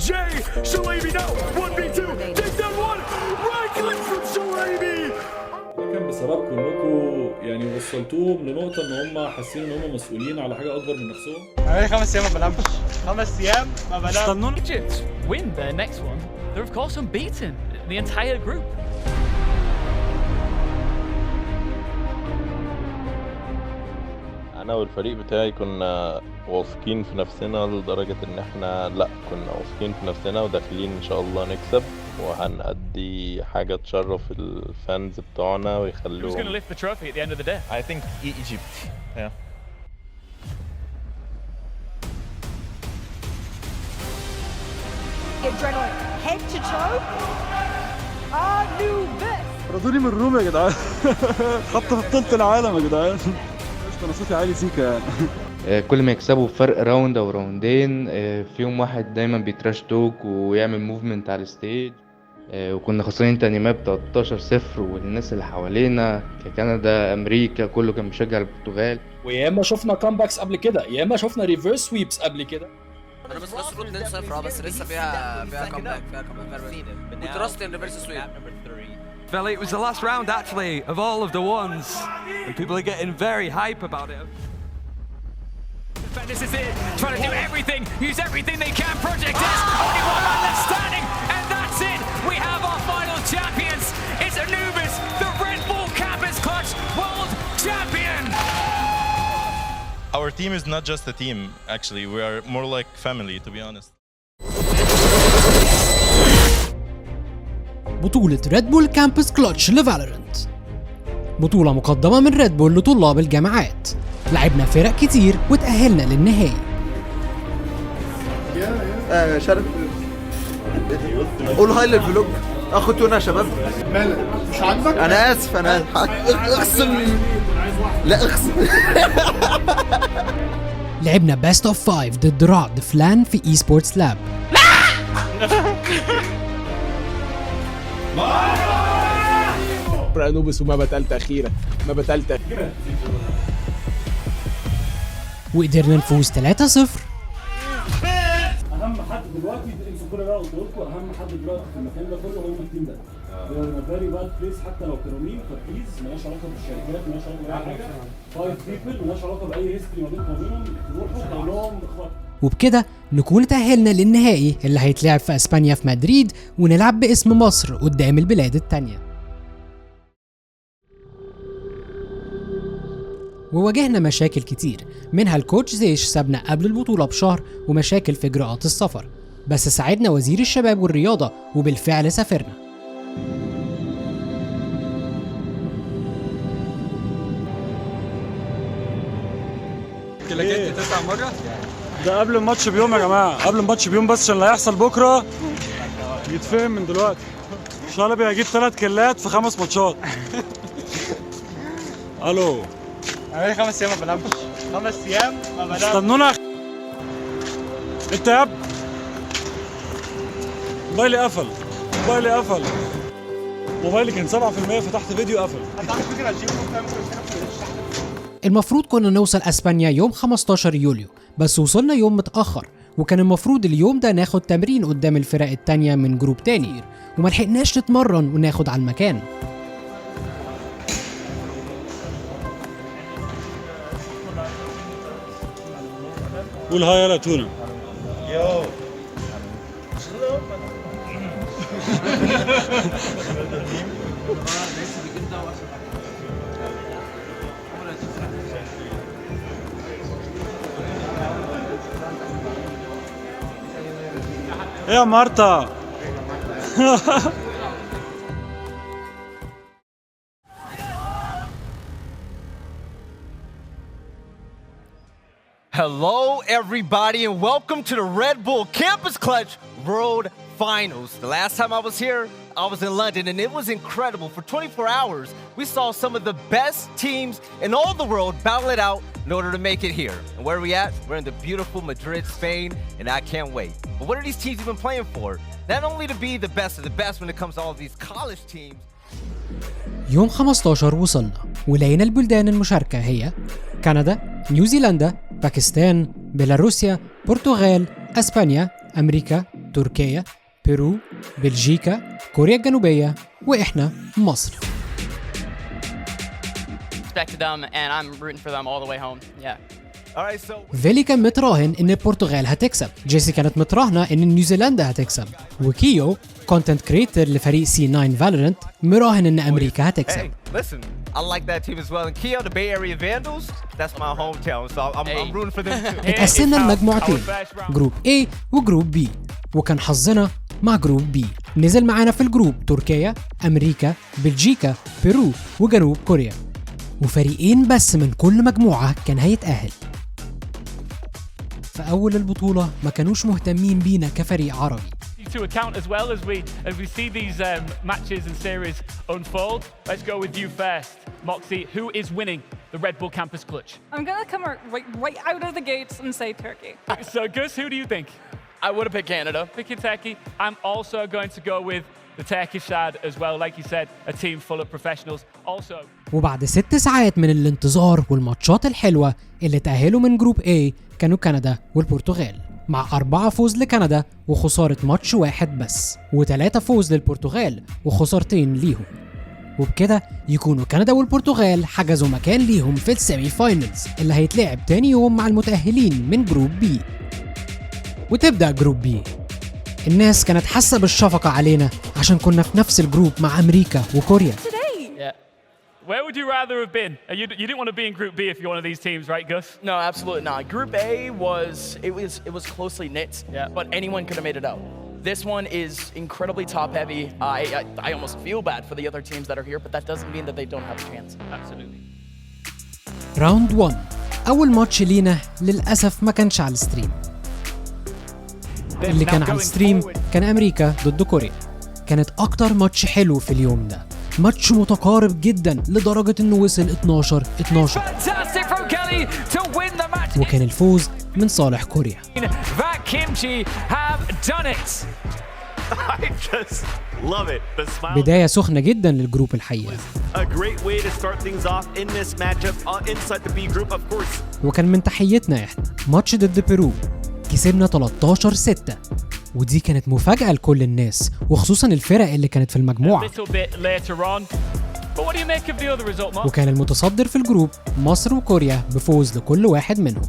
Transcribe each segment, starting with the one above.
Jay Shalaby now 1v2 takes down one right click from Shalaby. كان بسببكم انكم يعني وصلتوهم لنقطه ان هم حاسين ان هم مسؤولين على حاجه اكبر من نفسهم. انا 5 ايام ما بنامش 5 ايام ما بنامش. استنونا. Egypt win their next one. They're of course unbeaten. The entire group. انا والفريق بتاعي كنا واثقين في نفسنا لدرجه ان احنا كنا واثقين في نفسنا وداخلين ان شاء الله نكسب وهنأدي حاجه تشرف الفانز بتوعنا ويخلوهم. Who's going to lift the trophy at the end of the day? I think Egypt. Yeah. Adrenaline head to toe. Anubis. ردوني من الروم يا جدعان. خط في بطولة العالم يا جدعان. انا صوتي عالي سيكا يعني. كل ما يكسبوا بفرق راوند او راوندين، فيهم واحد دايما بيتراش توك ويعمل موفمنت على الستيج، وكنا خسرانين تاني ماب 13-0 والناس اللي حوالينا كندا امريكا كله كان بيشجع البرتغال. ويا اما شفنا كامباكس قبل كده يا اما شفنا ريفرس سويبس قبل كده. انا بس رود 2-0 بس لسه فيها كامباك وتراست ان ريفرس سويب. It was the last round actually of all of the ones and people are getting very hype about it. This is it, trying to do everything, use everything they can. Project S, only one man left standing, and that's it. We have our final champions. It's Anubis, the Red Bull Campus Clutch World Champion. Our team is not just a team, actually. We are more like family, to be honest. بطولة ريد بول كامبس كلاتش لفالورنت، بطولة مقدمة من ريد بول لطلاب الجامعات. لعبنا فرق كتير وتأهلنا للنهائي. شرف قول هاي للفلوج. اخو تونا يا شباب. مالك مش عاجبك؟ انا اسف انا اقسم لا اقسم. لعبنا بيست اوف 5 ضد رعد فلان في اي سبورتس لاب. انوبس وما بتقلت اخيرا وقدرنا نفوز 3-0. اهم حد دلوقتي انسوا كل ده قلت لكم، اهم حد دلوقتي في المكان ده كله هو التيم ده. فيري باد بليس حتى لو كانوا مين فبليز مالهاش علاقه بالشركات مالهاش علاقه باي حاجه. 5 بيبل مالهاش علاقه باي هيستوري ما بينكم وبينهم. تروحوا تقولوا اخوات. وبكده نكون تأهلنا للنهائي اللي هيتلعب في اسبانيا في مدريد، ونلعب باسم مصر قدام البلاد التانية. وواجهنا مشاكل كتير، منها الكوتش زيش سابنا قبل البطولة بشهر ومشاكل في إجراءات السفر، بس ساعدنا وزير الشباب والرياضة وبالفعل سافرنا. كلاكيت 9 مرة؟ ده قبل الماتش بيوم يا جماعة، قبل الماتش بيوم بس عشان اللي هيحصل بكرة يتفهم من دلوقتي. شلبي هيجيب 3 كيلات في 5 ماتشات. الو. انا 5 ايام ما بنامش 5 ايام ما بنامش. استنونا. انت يا ابني موبايلي قفل. موبايلي كان 7% فتحت فيديو قفل. المفروض كنا نوصل اسبانيا يوم 15 يوليو، بس وصلنا يوم متأخر، وكان المفروض اليوم ده ناخد تمرين قدام الفرق التانية من جروب تاني، وملحقناش نتمرن وناخد على المكان. قول هاي يلا تونا. يو. يا مارتا. Hello everybody and welcome to the Red Bull Campus Clutch World Finals. The last time I was here, I was in London and it was incredible. For 24 hours, we saw some of the best teams in all the world battle it out in order to make it here. And where are we at? We're in the beautiful Madrid, Spain, and I can't wait. But what are these teams even playing for? Not only to be the best of the best when it comes to all of these college teams. يوم 15 وصلنا ولقينا البلدان المشاركة هي كندا، نيوزيلندا، باكستان، بيلاروسيا، برتغال، اسبانيا، امريكا، تركيا، بيرو، بلجيكا، كوريا الجنوبية، وإحنا مصر. فيلي كان متراهن إن البرتغال هتكسب، جيسي كانت متراهنة إن نيوزيلندا هتكسب، وكيو كونتنت كريتور لفريق C9 فالورنت مراهن إن أمريكا هتكسب. Listen, I like that team as well. And Keo, the Bay Area Vandals, that's my hometown, so I'm rooting for them too. اتقسمنا المجموعتين، جروب A وجروب B، وكان حظنا مع جروب B. نزل معانا في الجروب تركيا، أمريكا، بلجيكا، بيرو، وجنوب كوريا، وفريقين بس من كل مجموعة كان هيتأهل. في أول البطولة ما كانوش مهتمين بينا كفريق عربي. To account as well as we see these matches and series unfold. Let's go with you first, Moxie. Who is winning the Red Bull Campus Clutch? I'm gonna come right out of the gates and say Turkey. So Gus, who do you think? I would have picked Canada. Picking Turkey. I'm also going to go with the Turkish side as well. Like you said, a team full of professionals. Also. وبعد 6 ساعات من الانتظار والماتشات الحلوة اللي تأهلوا من جروب A كانوا كندا والبرتغال، مع 4 فوز لكندا وخسارة ماتش واحد بس، و3 فوز للبرتغال وخسارتين ليهم، وبكده يكونوا كندا والبرتغال حجزوا مكان ليهم في السيمي فاينلز اللي هيتلعب تاني يوم مع المتأهلين من جروب بي. وتبدأ جروب بي. الناس كانت حاسة بالشفقة علينا عشان كنا في نفس الجروب مع أمريكا وكوريا. Where would you rather have been? You didn't want to be in Group B if you're one of these teams, right, Gus? No, absolutely not. Group A was closely knit, but anyone could have made it out. This one is incredibly top-heavy. I almost feel bad for the other teams that are here, but that doesn't mean that they don't have a chance. Absolutely. راوند 1. أول ماتش لينا للأسف ما كانش على الستريم. اللي كان على الستريم كان أمريكا ضد كوريا. كانت أكتر ماتش حلو في اليوم ده. ماتش متقارب جدا لدرجة انه وصل 12-12، وكان الفوز من صالح كوريا. بداية سخنة جدا للجروب الحقيقة، وكان من تحيتنا احنا ماتش ضد بيرو كسبنا 13-6، ودي كانت مفاجأة لكل الناس وخصوصا الفرق اللي كانت في المجموعة. وكان المتصدر في الجروب مصر وكوريا بفوز لكل واحد منهم.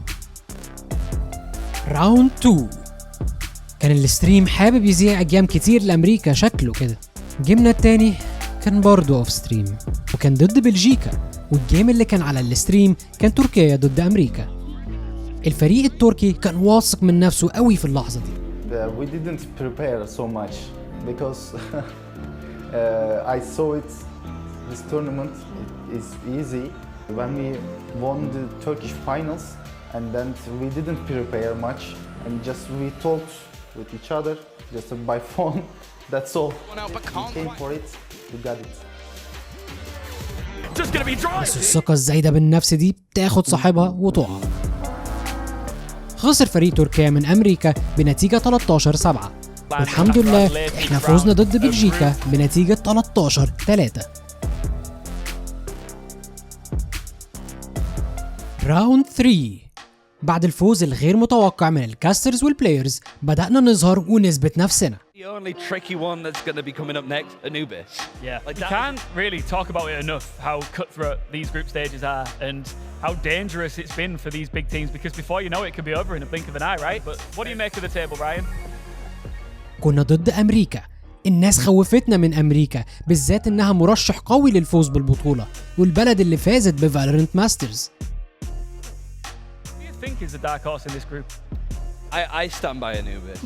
راوند 2. كان الستريم حابب يذيع اجيام كتير لأمريكا شكله كده. جيمنا التاني كان برضو اوف ستريم وكان ضد بلجيكا، والجيم اللي كان على الستريم كان تركيا ضد أمريكا. الفريق التركي كان واثق من نفسه قوي في اللحظة دي. We didn't prepare so much because I saw it. This tournament is easy when we won the Turkish finals, and then we didn't prepare much, and just we talked with each other just by phone. That's all. We came for it. We got it. بس الثقة الزايدة بالنفس دي بتاخد صاحبها وتقع. خسر فريق تركيا من أمريكا بنتيجة 13-7، والحمد لله احنا فوزنا ضد بلجيكا بنتيجة 13-3. راوند 3. بعد الفوز الغير متوقع من الكاسترز والبلايرز بدأنا نظهر ونثبت نفسنا. The only tricky one that's going to be coming up next, Anubis. Yeah, you can't really talk about it enough how cutthroat these group stages are and how dangerous it's been for these big teams, because before you know it could be over in a blink of an eye, right? But what do you make of the table, Ryan? كنا ضد أمريكا. الناس خوفتنا من أمريكا بالذات إنها مرشح قوي للفوز بالبطولة والبلد اللي فازت بفالورنت ماسترز. Who do you think is the dark horse in this group? I stand by Anubis.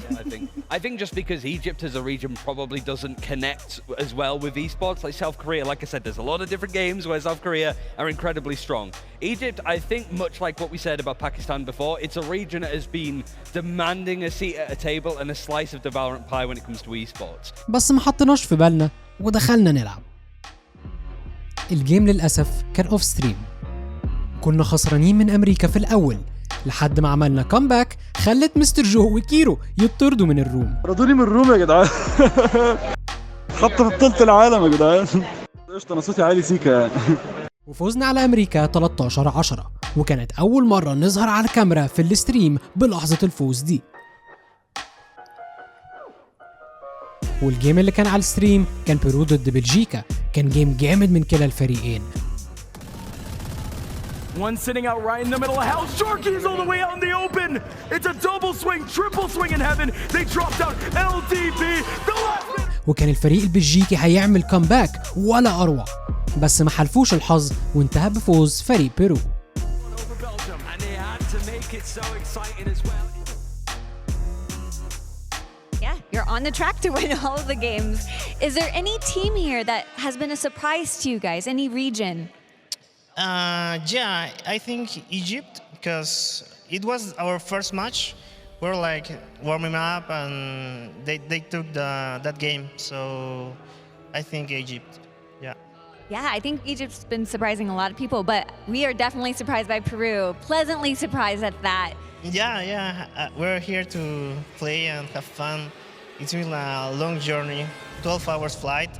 I think just because Egypt as a region probably doesn't connect as well with esports, like South Korea. Like I said, there's a lot of different games where South Korea are incredibly strong. Egypt, I think, much like what we said about Pakistan before, it's a region that has been demanding a seat at a table and a slice of the Valorant pie when it comes to esports. بس ما حطيناش في بالنا ودخلنا نلعب. الجيم للأسف كان اوف ستريم. كنا خسرانين من أمريكا في الأول لحد ما عملنا كامباك خلت مستر جو وكيرو يطردوا من الروم. طردوني من الروم يا جدعان. خط في بطولة العالم يا جدعان. قشطة انا صوتي عالي سيكا يعني. وفوزنا على أمريكا 13-10، وكانت أول مرة نظهر على الكاميرا في الستريم بلحظة الفوز دي. والجيم اللي كان على الستريم كان بيرو ضد بلجيكا. كان جيم جامد من كلا الفريقين. One sitting out right in the middle of hell. Sharky is all the way out in the open. It's a double swing, triple swing in heaven. They dropped out LDB. The last وكان الفريق البلجيكي هيعمل كامباك ولا أروع، بس ما حلفوش الحظ وانتهى بفوز فريق بيرو. Yeah, you're on the track to win all of the games. Is there any team here that has been a surprise to you guys? Any region? Yeah, I think Egypt, because it was our first match. We're like warming up and they took that game. So I think Egypt, yeah. Yeah, I think Egypt's been surprising a lot of people, but we are definitely surprised by Peru. Pleasantly surprised at that. Yeah. We're here to play and have fun. It's been a long journey, 12 hours flight.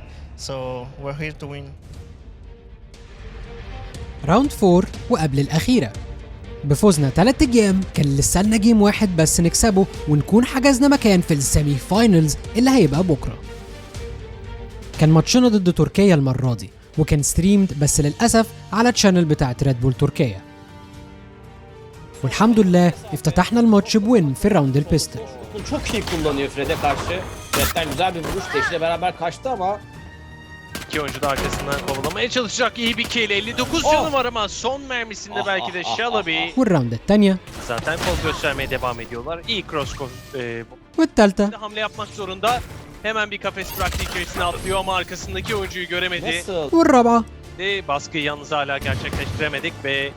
So we're here to win. راوند 4 وقبل الأخيرة بفوزنا 3 جيم، كان لسه لنا جيم واحد بس نكسبه ونكون حجزنا مكان في السيمي فاينلز اللي هيبقى بكرة. كان ماتشنا ضد تركيا المرة دي وكان ستريمد بس للأسف على تشانل بتاعت ريد بول تركيا، والحمد لله افتتحنا الماتش بوين في الراوند البيستل. Çok iyi kullanıyor Fred'e karşı. Fred'den güzel bir vuruş eşiyle beraber kaçtı ama İki oyuncu da arkasından kovalamaya çalışacak. İyi bir kill. 59 canı var ama son mermisinde belki de Shalabi. والراوند الثانية Zaten kol göstermeye devam ediyorlar. İyi cross والثالثة hamle yapmak zorunda. Hemen bir kafes bıraktı, içerisine atlıyor ama arkasındaki oyuncuyu göremedi. والرابعة Ve baskıyı yalnız hala gerçekleştiremedik ve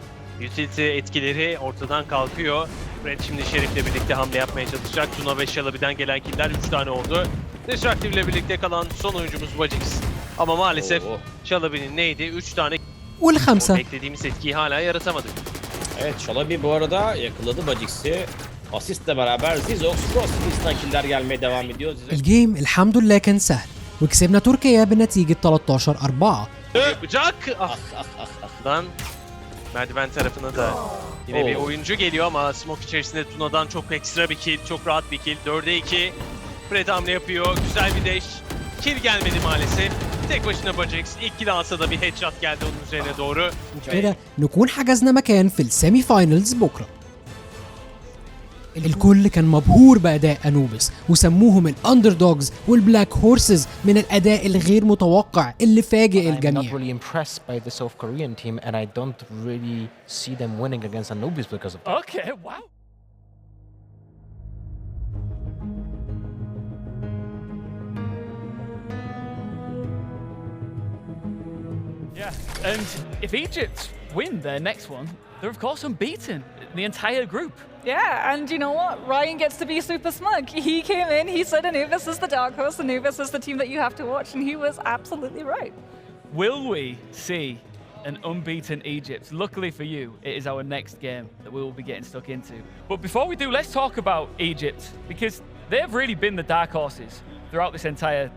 utility etkileri ortadan kalkıyor. Fred şimdi Şerif'le birlikte hamle yapmaya çalışacak. Tuna ve Shalabi'den gelen killer 3 tane oldu. Destructive ile birlikte kalan son oyuncumuz Vajix. Ama maalesef Shalabi'nin neydi? 3 tane والخمسة. beklediğimiz etkiyi hala yaratamadık. evet Shalabi bu arada yakaladı Bajix'i. Asistle beraber Zizox Crossfield'dan killer gelmeye devam ediyor. الجيم الحمد لله كان سهل وكسبنا تركيا بنتيجة 13-4. Yapacak. Lan merdiven tarafına da yine bir oyuncu geliyor ama smoke içerisinde Tuna'dan çok ekstra bir kill, çok rahat bir kill. 4'e 2. Fred hamle yapıyor. Güzel bir dash. Kill gelmedi maalesef. Tek başına Bajix. İlk kill alsa da bir headshot geldi onun üzerine doğru. كده نكون حجزنا مكان في السيمي فاينلز بكرة. الكل كان مبهور بأداء أنوبس وسموهم الأندردوجز والبلاك هورسز من الأداء الغير متوقع اللي فاجئ I'm not الجميع. really impressed by the South Korean team and I don't really see them winning against Anubis because of that. Okay, wow. Yeah, and if Egypt win their next one, they're of course unbeaten, the entire group. Yeah, and you know what? Ryan gets to be super smug. He came in, he said Anubis is the dark horse, Anubis is the team that you have to watch, and he was absolutely right. Will we see an unbeaten Egypt? Luckily for you, it is our next game that we will be getting stuck into. But before we do, let's talk about Egypt, because they've really been the dark horses throughout this entire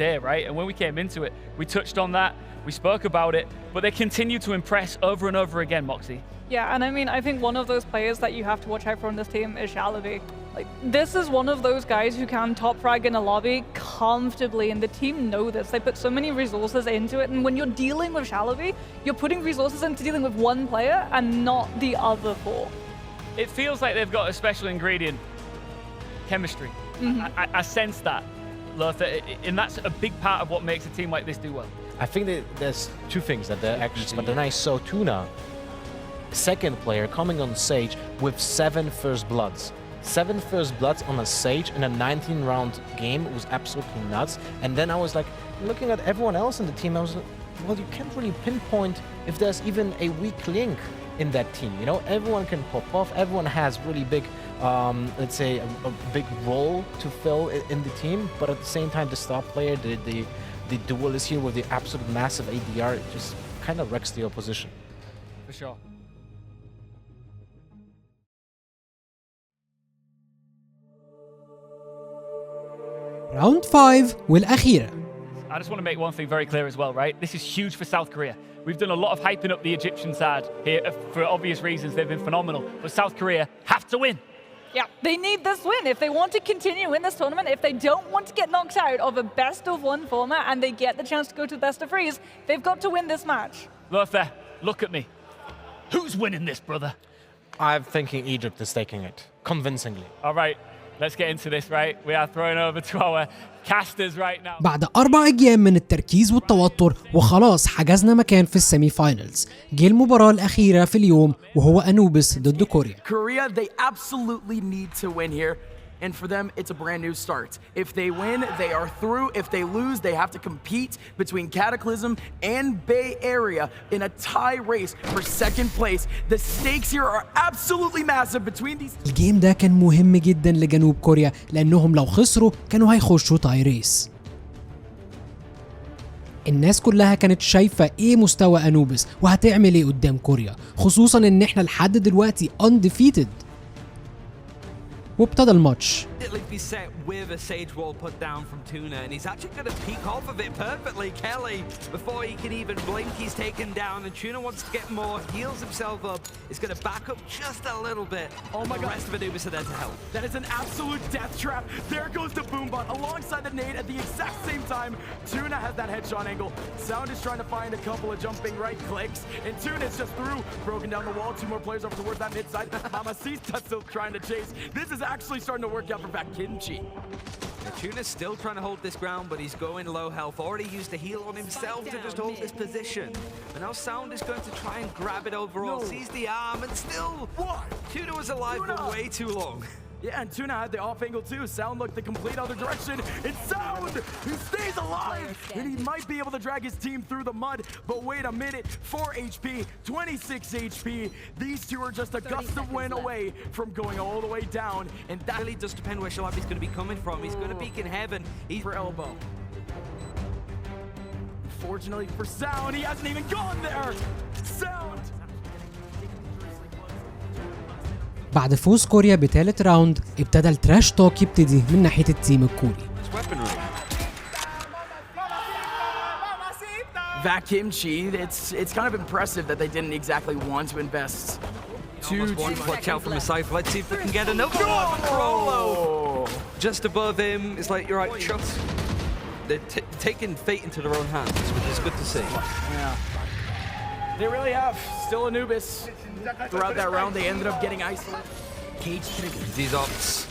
day, right? And when we came into it, we touched on that, we spoke about it, but they continue to impress over and over again, Moxie. Yeah, and I mean, I think one of those players that you have to watch out for on this team is Shalabi. Like, this is one of those guys who can top frag in a lobby comfortably, and the team know this. They put so many resources into it, and when you're dealing with Shalabi, you're putting resources into dealing with one player and not the other four. It feels like they've got a special ingredient, chemistry. I sense that, Lothar, and that's a big part of what makes a team like this do well. I think that there's two things that they're actually, but then I saw Tuna, second player, coming on Sage with 7 first bloods. 7 first bloods on a Sage in a 19-round game was absolutely nuts. And then I was like, looking at everyone else in the team, I was like, well, you can't really pinpoint if there's even a weak link in that team. You know, everyone can pop off. Everyone has really big, let's say, a big role to fill in the team. But at the same time, the star player, the duelist here with the absolute massive ADR, it just kind of wrecks the opposition. For sure. راوند 5 والأخيرة. I just want to make one thing very clear as well, right? This is huge for South Korea. We've done a lot of hyping up the Egyptian side here for obvious reasons. They've been phenomenal. But South Korea have to win. Yeah, they need this win. If they want to continue in this tournament, if they don't want to get knocked out of a best-of-1 format and they get the chance to go to best-of-3s, they've got to win this match. Lothar, look at me. Who's winning this, brother? I'm thinking Egypt is taking it, convincingly. All right, let's get into this, right? We are throwing over to our casters right now. بعد 4 أيام من التركيز والتوتر وخلاص حجزنا مكان في السيمي فاينلز، جه المباراة الأخيرة في اليوم وهو أنوبس ضد كوريا. Korea, they absolutely need to win here. And for them, it's a brand new start. If they win, they are through. If they lose, they have to compete between Cataclysm and Bay Area in a tie race for second place. The stakes here are absolutely massive between these. الجيم ده كان مهم جدا لجنوب كوريا لأنهم لو خسروا كانوا هيخشوا تاي ريس. الناس كلها كانت شايفة ايه مستوى أنوبس وهتعمل ايه قدام كوريا، خصوصا ان احنا لحد دلوقتي undefeated. وابتدى الماتش. Be set with a sage wall put down from Tuna, and he's actually going to peek off of it perfectly. Kelly, before he can even blink, he's taken down, and Tuna wants to get more, heals himself up, is going to back up just a little bit. Oh my god. The rest of Anubis are there to help. That is an absolute death trap. There goes the Boombot alongside the nade at the exact same time. Tuna has that headshot angle. Sound is trying to find a couple of jumping right clicks, and Tuna is just through, broken down the wall. 2 more players over towards that mid side. Mamacita's still trying to chase. This is actually starting to work out for Fat Kimchi. Tuna's still trying to hold this ground, but he's going low health. Already used a heal on himself to just hold this position. And now Sound is going to try and grab it overall. Sees the arm, and still, Tuna was alive for way too long. Yeah, and Tuna had the off angle too. Sound looked the complete other direction. It's Sound! He stays alive! And he might be able to drag his team through the mud. But wait a minute, 4 HP, 26 HP. These two are just a gust of wind away from going all the way down. And that really does depend where Shalabi's going to be coming from. He's going to peek in heaven. He's for elbow. Fortunately for Sound, he hasn't even gone there! Sound! بعد فوز كوريا بثالث راوند ابتدى التراش توك يبتدي من ناحية التيم الكوري. That Kimchi, it's kind of impressive that they didn't exactly want to invest. Watch out from the side. Let's see if we can get another one. Rolo! Just above him. It's like, you're right, Chuck. They're taking fate into their own hands, which is good to see. Yeah. They really have. Still Anubis. Throughout that round, they ended up getting isolated. Cage trigger. These ops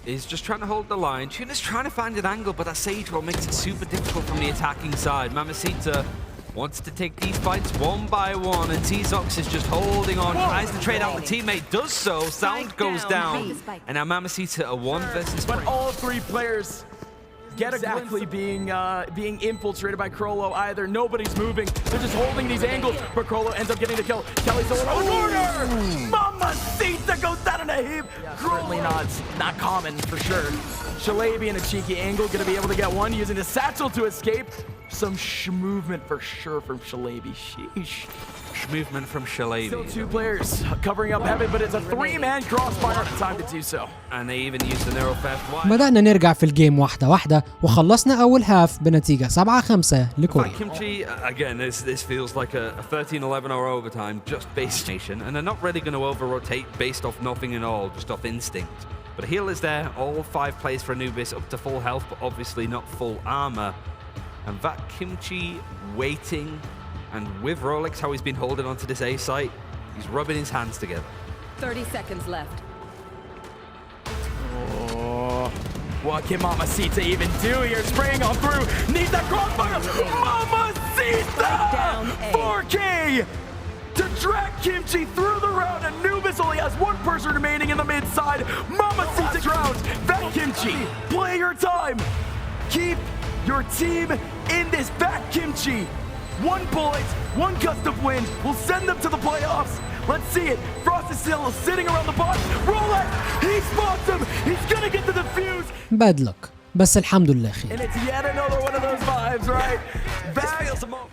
is just trying to hold the line. Tuna's trying to find an angle, but that Sage Roll makes it super difficult from the attacking side. Mamacita wants to take these fights one by one, and T-Zox is just holding on. Tries to trade out the teammate, does so. Sound goes down. And now Mamacita are 1 versus 3. But all 3 players get exactly being infiltrated by Krollo either. Nobody's moving. They're just holding these angles, but Krollo ends up getting the kill. Kelly's still in the corner! Mamacita goes down in a heap! Yeah, certainly not common for sure. Shalabi in a cheeky angle, gonna be able to get one, using the satchel to escape. Some movement for sure from Shalabi. Sheesh. Movement from Shalabi. Still 2 players covering up heaven, but it's a 3-man crossfire. Time to do so. And they even used the narrow path. بدأنا نرجع في الجيم واحدة واحدة وخلصنا أول هاف بنتيجة 7-5 لكوريا. Kimchi, again, this feels like a 13-11 or overtime just based nation, and they're not really going to over-rotate based off nothing at all, just off instinct. But heal is there, all 5 plays for Anubis up to full health, but obviously not full armor. And that Kimchi waiting. And with Rolex, how he's been holding onto this A site, he's rubbing his hands together. 30 seconds left. Oh, what can Mamacita even do here? Spraying on through. Need that crossfire. Mamacita! 4K to drag Kimchi through the round. Anubis only has 1 person remaining in the mid side. Mamacita grounds. Back Kimchi, play your time. Keep your team in this back Kimchi. 1 bullet, 1 gust of wind will send them to the playoffs. Let's see it. Frost is still sitting around the box. Rolex, he spots him. He's gonna get the defuse. Bad luck. بس الحمد لله خير. And it's yet another one of those vibes, right? This feels a moment.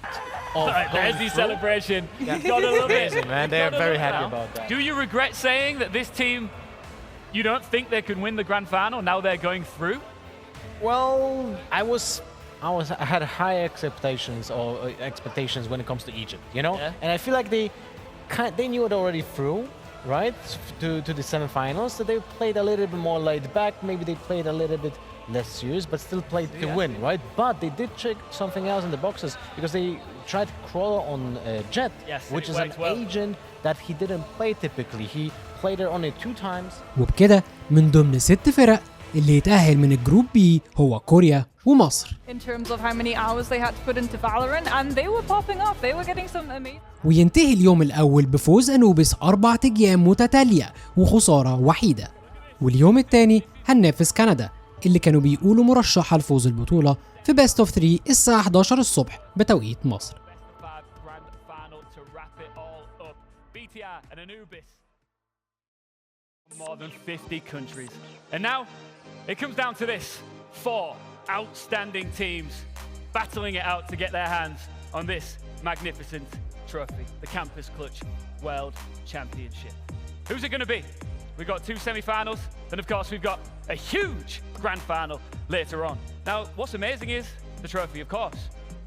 There's the celebration. Got a little bit. Man, they are very happy about that. Do you regret saying that this team, you don't think they can win the grand final? Now they're going through. Well, I had high expectations when it comes to Egypt, you know? Yeah. And I feel like they knew it already through. right, to the semifinals. So they played a little bit more laid back. Maybe they played a little bit less serious, but still played to win, right? But they did check something else in the boxes because they tried crawl on Jet, which is an agent that he didn't play typically. He played it only 2 times. وبكده من ضمن 6 فرق اللي يتأهل من الجروب بي هو كوريا ومصر. In terms of how many hours they had to put into Valorant, and they were popping off. They were getting some amazing. وينتهي اليوم الأول بفوز أنوبس 4 أيام متتالية وخسارة وحيدة. واليوم الثاني هننافس كندا اللي كانوا بيقولوا مرشحة لفوز البطولة في بيست اوف 3 الساعة 11 الصبح بتوقيت مصر. More than 50 countries. And now it comes down to this: 4 outstanding teams battling it out to get their hands on this magnificent trophy, the Campus Clutch World Championship. Who's it going to be? We've got 2 semi-finals, then of course we've got a huge grand final later on. Now, what's amazing is the trophy, of course.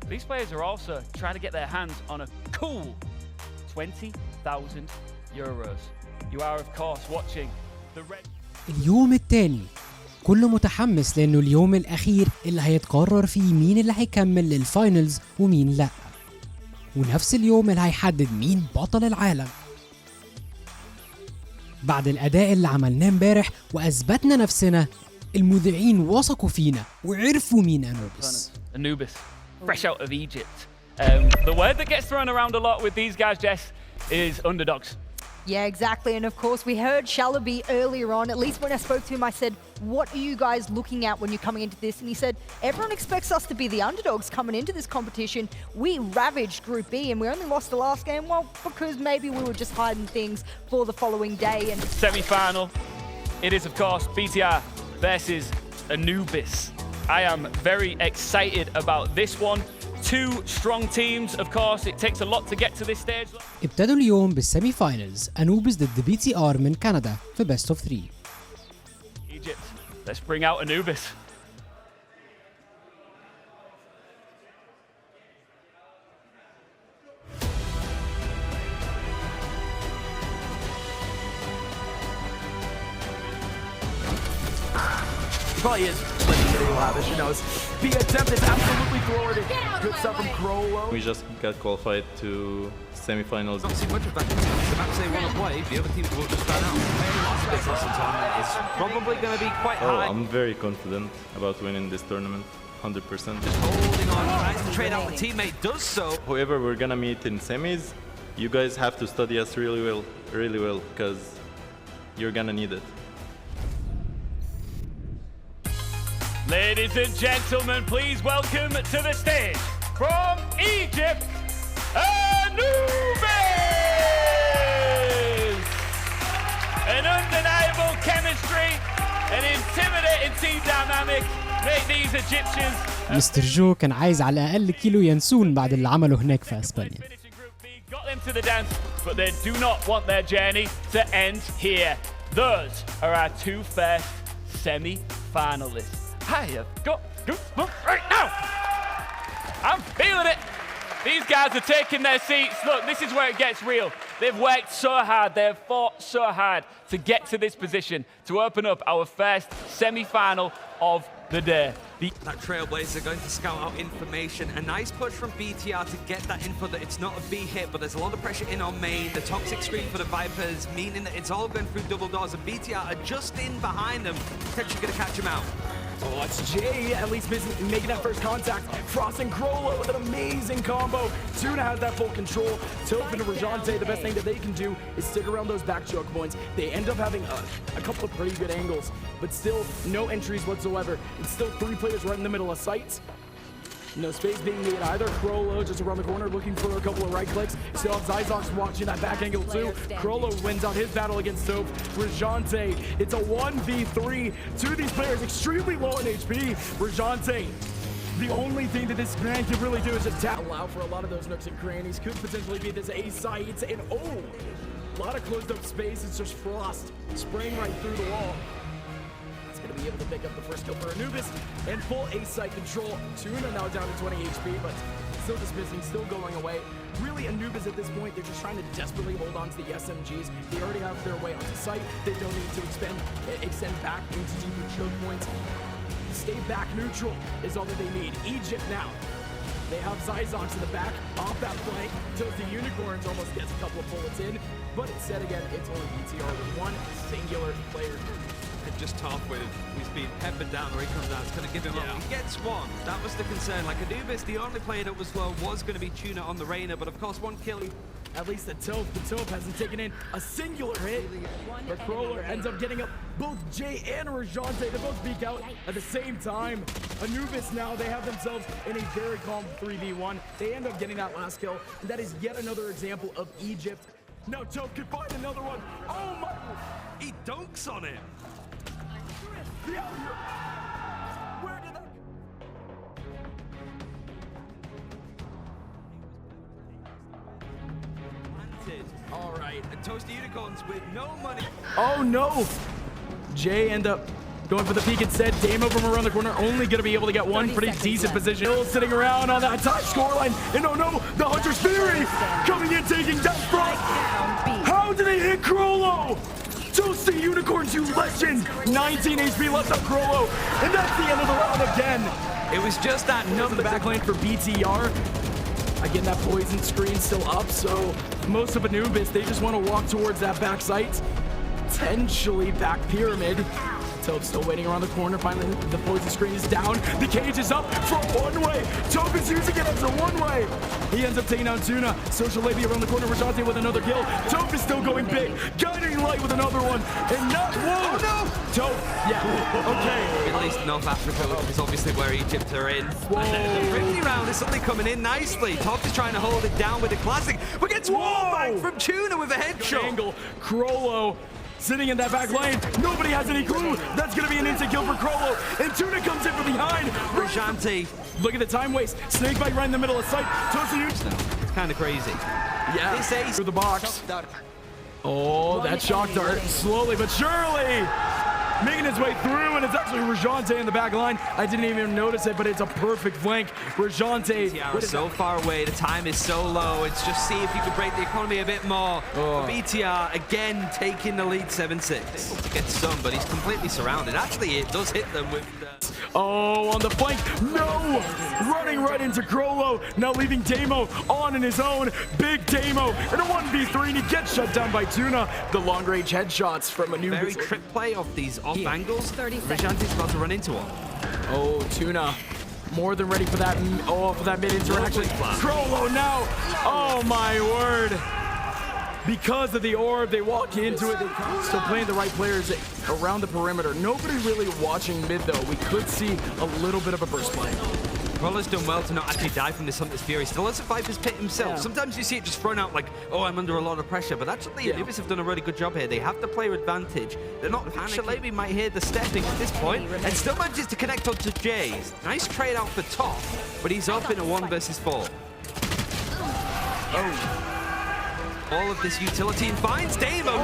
These players are also trying to get their hands on a cool 20,000 euros. You are, of course, watching the red. اليوم الثاني كله متحمس لأنه اليوم الأخير اللي هيتقرر فيه مين اللي هيكمل للفاينلز ومين لأ. ونفس اليوم اللي هيحدد مين بطل العالم. بعد الأداء اللي عملناه امبارح وأثبتنا نفسنا، المذيعين وثقوا فينا وعرفوا مين أنوبس. Anubis, fresh out of Egypt. The word that gets thrown around a lot with these guys, Jess, is underdogs. Yeah, exactly. And of course, we heard Shalaby earlier on. At least when I spoke to him, I said, what are you guys looking at when you're coming into this? And he said, everyone expects us to be the underdogs coming into this competition. We ravaged Group B and we only lost the last game, well, because maybe we were just hiding things for the following day. And semi-final, it is, of course, BTR versus Anubis. I am very excited about this one. 2 strong teams, of course. It takes a lot to get to this stage. ابتدوا اليوم بالسيمي فاينلز أنوبس ضد BTR من كندا في بيست اوف 3. Egypt, let's bring out Anubis. Probably is legendary lavish, you know. The attempt is absolutely thwarted. Good stuff from Crollo. We just got qualified to semi-finals. Not seen much of that. The match they want to play, the other teams will just fan out. It's probably going to be quite high. I'm very confident about winning this tournament, 100%. Holding on, tries to trade out the teammate, does so. Whoever we're going to meet in semis, you guys have to study us really well, because you're going to need it. Ladies and gentlemen, please welcome to the stage from Egypt, Anubis! An undeniable chemistry, an intimidating team dynamic make these Egyptians. مستر جو كان عايز على الأقل كيلو ينسون بعد اللي عمله هناك في أسبانيا. Got them to the dance, but they do not want their journey to end here. Those are our 2 first semi-finalists. I have got goosebumps right now. I'm feeling it. These guys are taking their seats. Look, this is where it gets real. They've worked so hard. They've fought so hard to get to this position, to open up our first semi-final of the day. That Trailblazer going to scout out information. A nice push from BTR to get that info that it's not a B hit, but there's a lot of pressure in on main. The toxic screen for the Vipers, meaning that it's all going through double doors, and BTR are just in behind them, potentially going to catch him out. Oh, it's Jay at least making that first contact. Frost and Crollo with an amazing combo. Tuna has that full control. Tilpin and Rajante, the best thing that they can do is stick around those back choke points. They end up having a couple of pretty good angles, but still no entries whatsoever. It's still 3 players right in the middle of sights. No space being made either. Crollo just around the corner looking for a couple of right clicks. Still have Zyzox watching that back angle too. Crollo wins out his battle against Soap. Rajante, it's a 1v3. 2 of these players extremely low in HP. Rajante, the only thing that this man can really do is just tap. Allow for a lot of those nooks and crannies. Could potentially be this A site. And oh, a lot of closed up space. It's just Frost spraying right through the wall. Going to be able to pick up the first kill for Anubis and full A site control. Tuna now down to 20 HP, but still dismissing, still going away. Really, Anubis at this point, they're just trying to desperately hold on to the SMGs. They already have their way onto site. They don't need to extend back into deeper choke points. Stay back neutral is all that they need. Egypt now. They have Zyzox in the back, off that flank, tilts the Unicorns, almost gets a couple of bullets in, but instead again, it's only BTR with one singular player. And just tough with, he's been peppered down where he comes out, it's going to give him up. He gets one, that was the concern. Like Anubis, the only player that was low was going to be Tuna on the Reyna, but of course one kill. At least the Toph hasn't taken in a singular hit, but Crawler ends up getting up both Jay and Rajante. They both peek out at the same time. Anubis now, they have themselves in a very calm 3v1. They end up getting that last kill, and that is yet another example of Egypt. Now Toph can find another one. Oh my! He dunks on it. Yeah. Where did that? All right, and Toasty Unicorns with no money. Oh no! Jay end up going for the peek instead. Damo from around the corner, only gonna be able to get one pretty decent position. Still sitting around on that top scoreline. And oh no, the Hunter's Fury coming in, taking down Frost. How did they hit Crollo? Toasty Unicorns, you legend! 19 HP left on Crollo, and that's the end of the round again. It was just that number in the back lane for BTR. Again, that poison screen still up, so most of Anubis, they just want to walk towards that back site. Potentially back pyramid. Toph still waiting around the corner. Finally, the poison screen is down. The cage is up from one-way. Toph is using it as a one-way. He ends up taking down Tuna. Social Labia around the corner. Rajante with another kill. Toph is still going big. Guiding Light with another one. And not whoa! Oh, no! Toph, yeah, okay. At least North Africa, which is obviously where Egypt are in. And the 50 round is suddenly coming in nicely. Toph is trying to hold it down with the classic, but gets wallbanged from Tuna with a headshot. Angle. Crollo sitting in that back lane. Nobody has any clue. That's going to be an instant kill for Crollo. And Tuna comes in from behind. Rajante. Look at the time waste. Snakebite right in the middle of sight. It's kind of crazy. Yeah. This ace through the box. Oh, that shock dart. Slowly but surely making his way through, and it's actually Rajante in the back line. I didn't even notice it, but it's a perfect flank. Rajante is so far away, the time is so low. It's just see if you can break the economy a bit more. BTR again taking the lead 7-6. Gets some, but he's completely surrounded. Actually, it does hit them with oh, on the flank. No! Running right into Crollo. Now leaving Damo on in his own. Big Damo in a 1v3, and he gets shut down by Tuna. The long-range headshots from Anubis. Very trick play off these off angles. Rajante's about to run into one. Oh, Tuna. More than ready for that, for that mid interaction. Crollo now. Oh my word. Because of the orb, they walk into it. They're still playing the right players around the perimeter. Nobody really watching mid though. We could see a little bit of a burst play. Crollo's done well to not actually die from this Hunter's Fury. Still has a Viper's Pit himself. Sometimes you see it just thrown out like, oh, I'm under a lot of pressure. But actually, Anubis have done a really good job here. They have the player advantage. They're not Shalabi might hear the stepping at this point and still manages to connect onto Jays. Nice trade out for top, but he's up in a 1 versus 4. Oh. All of this utility and finds Damo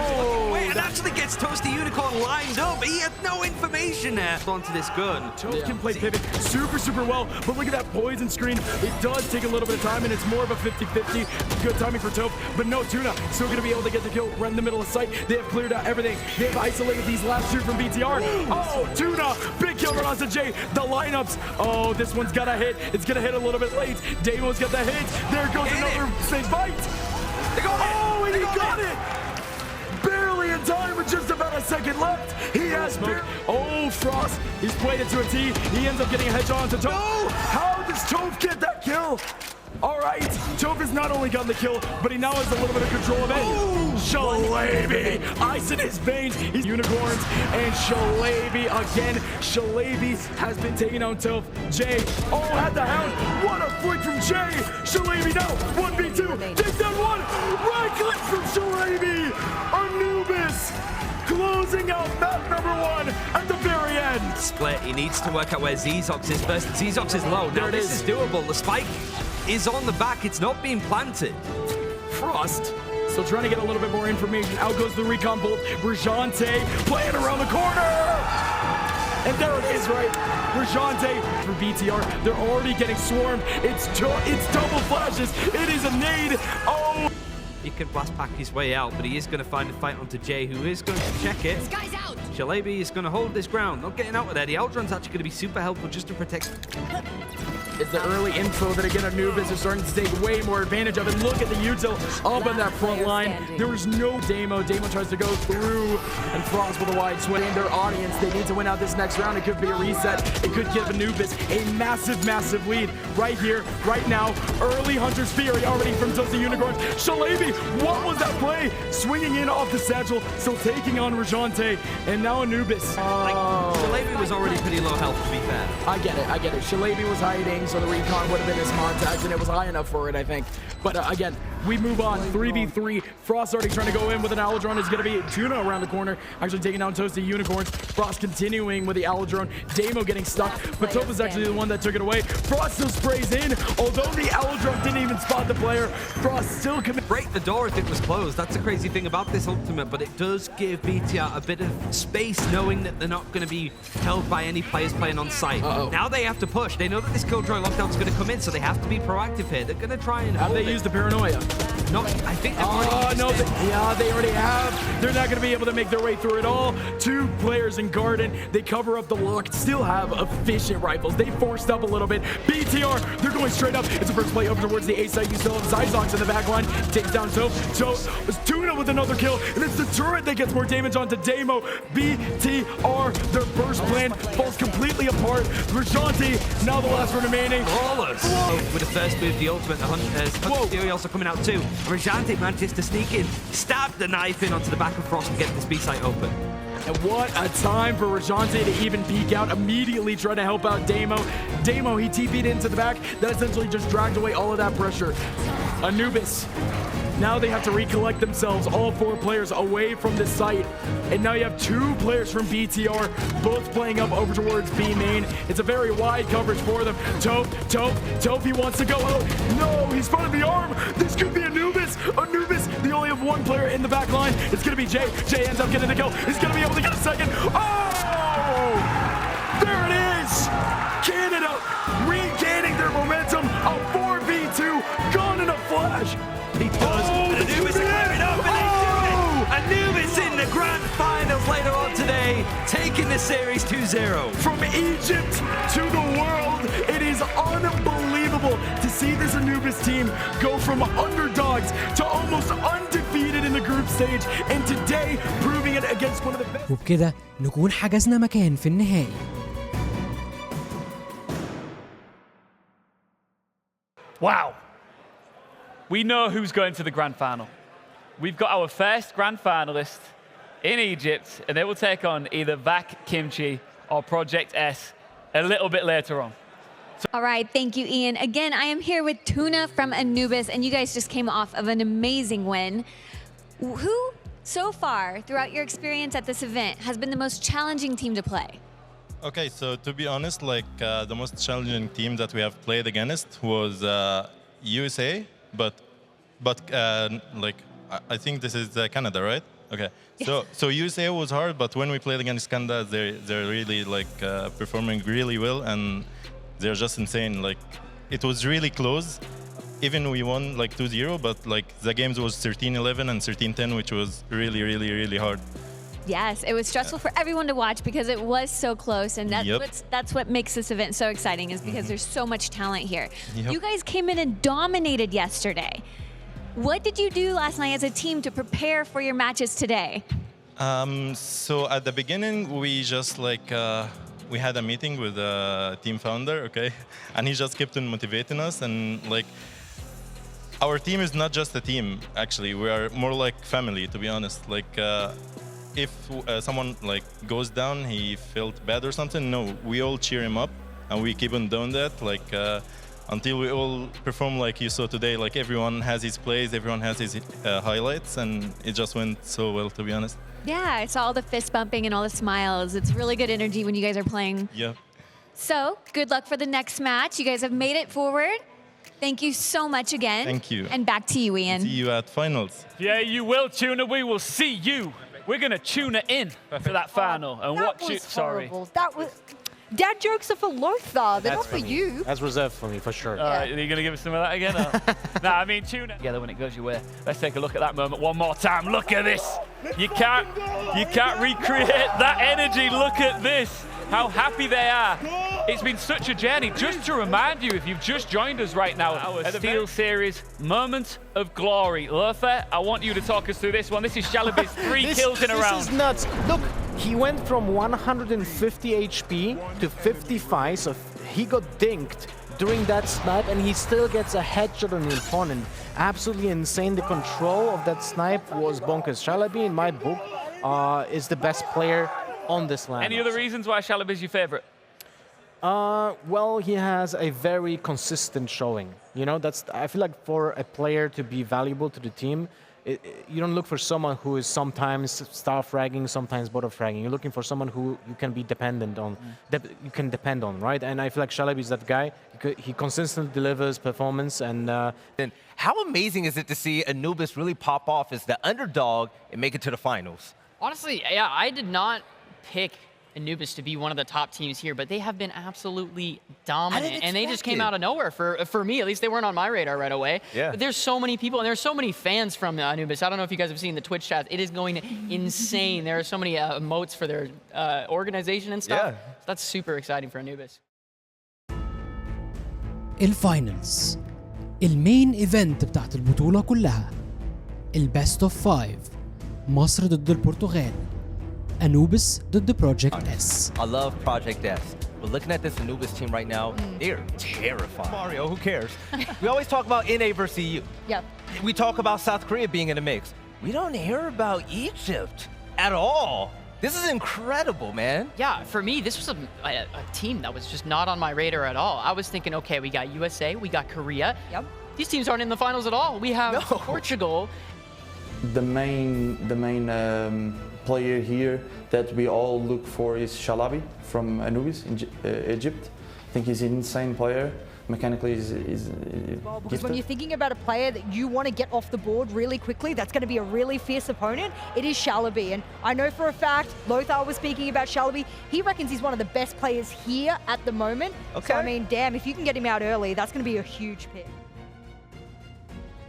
and actually gets Toasty Unicorn lined up. He had no information there onto this gun. Toph can play pivot super well, but look at that poison screen. It does take a little bit of time, and it's more of a 50-50. Good timing for Toph, but no, Tuna still going to be able to get the kill right in the middle of sight. They have cleared out everything. They have isolated these last two from BTR. Oh, Tuna, big kill on to Jay. The lineups. Oh, this one's got a hit. It's going to hit a little bit late. Damo's got the hit. There goes another snake bite. Oh, and he got it! Barely in time with just about a second left. He has oh, Frost. He's played it to a T. He ends up getting a headshot onto Toph. No! How does Toph get that kill? All right, Toph has not only gotten the kill, but he now has a little bit of control of it. Shalabi, ice in his veins. He's Unicorns, and Shalabi again. Shalabi has been taking on Toph. Jay, oh, had the hound. What a flick from Jay. Shalabi now, 1v2. Takes down one. Right click from Shalabi. Anubis closing out map number 1 at the very end. Split, he needs to work out where Zyzox is first. Zyzox is low. Now this is doable. The spike is on the back. It's not being planted. Frost still trying to get a little bit more information. Out goes the recon bolt. Rajante playing around the corner. And there it is, right? Rajante for BTR. They're already getting swarmed. It's double flashes. It is a nade. Oh! He can blast back his way out, but he is going to find a fight onto Jay, who is going to check it. This guy's out. Shalabi is going to hold this ground, not getting out with that. The Aldron's actually going to be super helpful just to protect. It's the early info that again Anubis is starting to take way more advantage of. And look at the util up on that front line. There was no Damo. Damo tries to go through, and Frost with a wide swing. Their audience, they need to win out this next round. It could be a reset. It could give Anubis a massive, massive lead right here, right now. Early Hunter's Fury already from Toasty Unicorns. Shalabi, what was that play? Swinging in off the satchel, still taking on Rajante, and now Anubis. Shalabi was already pretty low health, to be fair. I get it. Shalabi was hiding, so the recon would have been his contact, and it was high enough for it, I think. But again, we move on. 3v3. Frost already trying to go in with an Alodrone. Is going to be Tuna around the corner, actually taking down Toasty Unicorns. Frost continuing with the Alodrone. Damo getting stuck, but Topa's actually the one that took it away. Frost still sprays in, although the Alodrone didn't even spot the player. Frost still can break the door if it was closed. That's the crazy thing about this ultimate, but it does give BTR a bit of space, knowing that they're not going to be held by any players playing on site. Now they have to push. They know that this Killjoy lockdown is going to come in, so they have to be proactive here. They're going to try and have they used the paranoia? No, I think they've already no, they already have. They're not going to be able to make their way through it all. 2 players in Garden. They cover up the lock. Still have efficient rifles. They forced up a little bit. BTR, they're going straight up. It's a first play over towards the A side. You still have Zyzox in the back line. Takes down Tope. It's Tuna with another kill. And it's the turret that gets more damage onto Damo. BTR, their burst plan falls completely apart. Rajante, now the last one remaining. Flawless. With the first move, the ultimate, the Hunter's Fury also coming out too. Rajante manages to sneak in, stab the knife in onto the back of Frost and get this B site open. And what a time for Rajante to even peek out, immediately trying to help out Damo. Damo, he TP'd into the back. That essentially just dragged away all of that pressure. Anubis, now they have to recollect themselves, all 4 players away from this site. And now you have 2 players from BTR, both playing up over towards B main. It's a very wide coverage for them. Tope, he wants to go out. No, he's front of the arm. This could be Anubis. Anubis, they only have 1 player in the back line. It's going to be Jay. Jay ends up getting the kill. He's going to be able to get a second. Oh! There it is! Canada regaining their momentum. A 4v2, gone in a flash. He does. Anubis are climbing up, and they do it! Anubis in the grand finals later on today, taking the series 2-0. From Egypt to the world, it is unbelievable to see this Anubis team go from underdogs to almost undefeated in the group stage, and today proving it against one of the best. وبكده نكون حجزنا مكان في النهائي. Wow. We know who's going to the grand final. We've got our first grand finalist in Egypt, and they will take on either Vac Kimchi or Project S a little bit later on. All right, thank you, Ian. Again, I am here with Tuna from Anubis, and you guys just came off of an amazing win. Who, so far, throughout your experience at this event, has been the most challenging team to play? Okay, so to be honest, the most challenging team that we have played against was USA, but I think this is Canada, right? Okay. Yes. So USA was hard, but when we played against Canada, they're really performing really well, and they're just insane. It was really close. Even we won 2-0, but the games was 13-11 and 13-10, which was really, really, really hard. Yes, it was stressful for everyone to watch because it was so close, and that's what makes this event so exciting, is because there's so much talent here. Yep. You guys came in and dominated yesterday. What did you do last night as a team to prepare for your matches today? So at the beginning, we just we had a meeting with the team founder, okay, and he just kept on motivating us, and our team is not just a team. Actually, we are more like family, to be honest. If someone goes down, he felt bad or something, no, we all cheer him up, and we keep on doing that until we all perform like you saw today. Everyone has his plays, everyone has his highlights, and it just went so well, to be honest. Yeah, I saw all the fist bumping and all the smiles. It's really good energy when you guys are playing. Yeah. So, good luck for the next match. You guys have made it forward. Thank you so much again. Thank you. And back to you, Ian. See you at finals. Yeah, you will, Tuna. We will see you we're going to tune it in for that final and watch it. Sorry. That was... Dad jokes are for Lothar, they're not for you. That's reserved for me, for sure. Are you going to give us some of that again? No, I mean, Tuna. Together when it goes your way. Let's take a look at that moment one more time. Look at this. You can't recreate that energy. Look at this. How happy they are. It's been such a journey. Just to remind you, if you've just joined us right now, our Steel Series Moment of Glory. Lothar, I want you to talk us through this one. This is Shalaby's 3 kills in a round. This is nuts. Look, he went from 150 HP to 55, so he got dinked during that snipe, and he still gets a headshot on the opponent. Absolutely insane. The control of that snipe was bonkers. Shalaby, in my book, is the best player on this land. Any other reasons why Shalaby is your favorite? Well, he has a very consistent showing. You know, I feel like for a player to be valuable to the team, you don't look for someone who is sometimes star fragging, sometimes bottom fragging. You're looking for someone who you can be dependent on, you can depend on, right? And I feel like Shalaby is that guy. He consistently delivers performance, and how amazing is it to see Anubis really pop off as the underdog and make it to the finals? Honestly, yeah, I did not pick Anubis to be one of the top teams here, but they have been absolutely dominant, and they just came out of nowhere. For me, at least, they weren't on my radar right away. Yeah. But there's so many people, and there's so many fans from Anubis. I don't know if you guys have seen the Twitch chat. It is going insane. There are so many emotes for their organization and stuff. Yeah. So that's super exciting for Anubis. الفاينلز المين ايفنت بتاعت البطولة كلها البست اوف 5 مصر ضد البرتغال Anubis ضد Project S. I love Project S. But looking at this Anubis team right now, they're terrifying. Mario, who cares? We always talk about NA versus EU. Yep. We talk about South Korea being in the mix. We don't hear about Egypt at all. This is incredible, man. Yeah, for me, this was a team that was just not on my radar at all. I was thinking, okay, we got USA, we got Korea. Yep. These teams aren't in the finals at all. We have Portugal. The main player here that we all look for is Shalaby from Anubis in Egypt. I think he's an insane player. Mechanically, he's because when you're thinking about a player that you want to get off the board really quickly, that's going to be a really fierce opponent, it is Shalaby. And I know for a fact, Lothar was speaking about Shalaby, he reckons he's one of the best players here at the moment. Okay. So, I mean, damn, if you can get him out early, that's going to be a huge pick.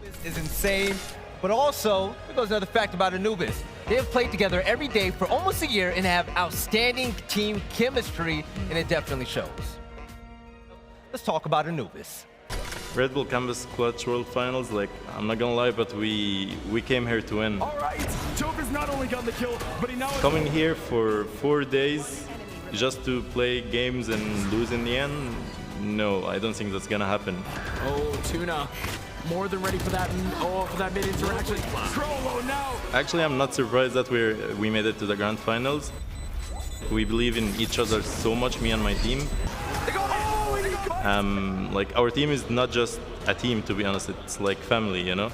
This is insane. But also, there goes another fact about Anubis. They have played together every day for almost a year and have outstanding team chemistry, and it definitely shows. Let's talk about Anubis. Red Bull Kambs Clutch World Finals, like, I'm not gonna lie, but we came here to win. All right, Joker's not only got the kill, but he now... Coming here for 4 days just to play games and lose in the end, no, I don't think that's gonna happen. Oh, Tuna. More than ready for that. For that mid interaction. Crollo now. Actually, I'm not surprised that we made it to the grand finals. We believe in each other so much, me and my team. Like, our team is not just a team, to be honest. It's like family, you know.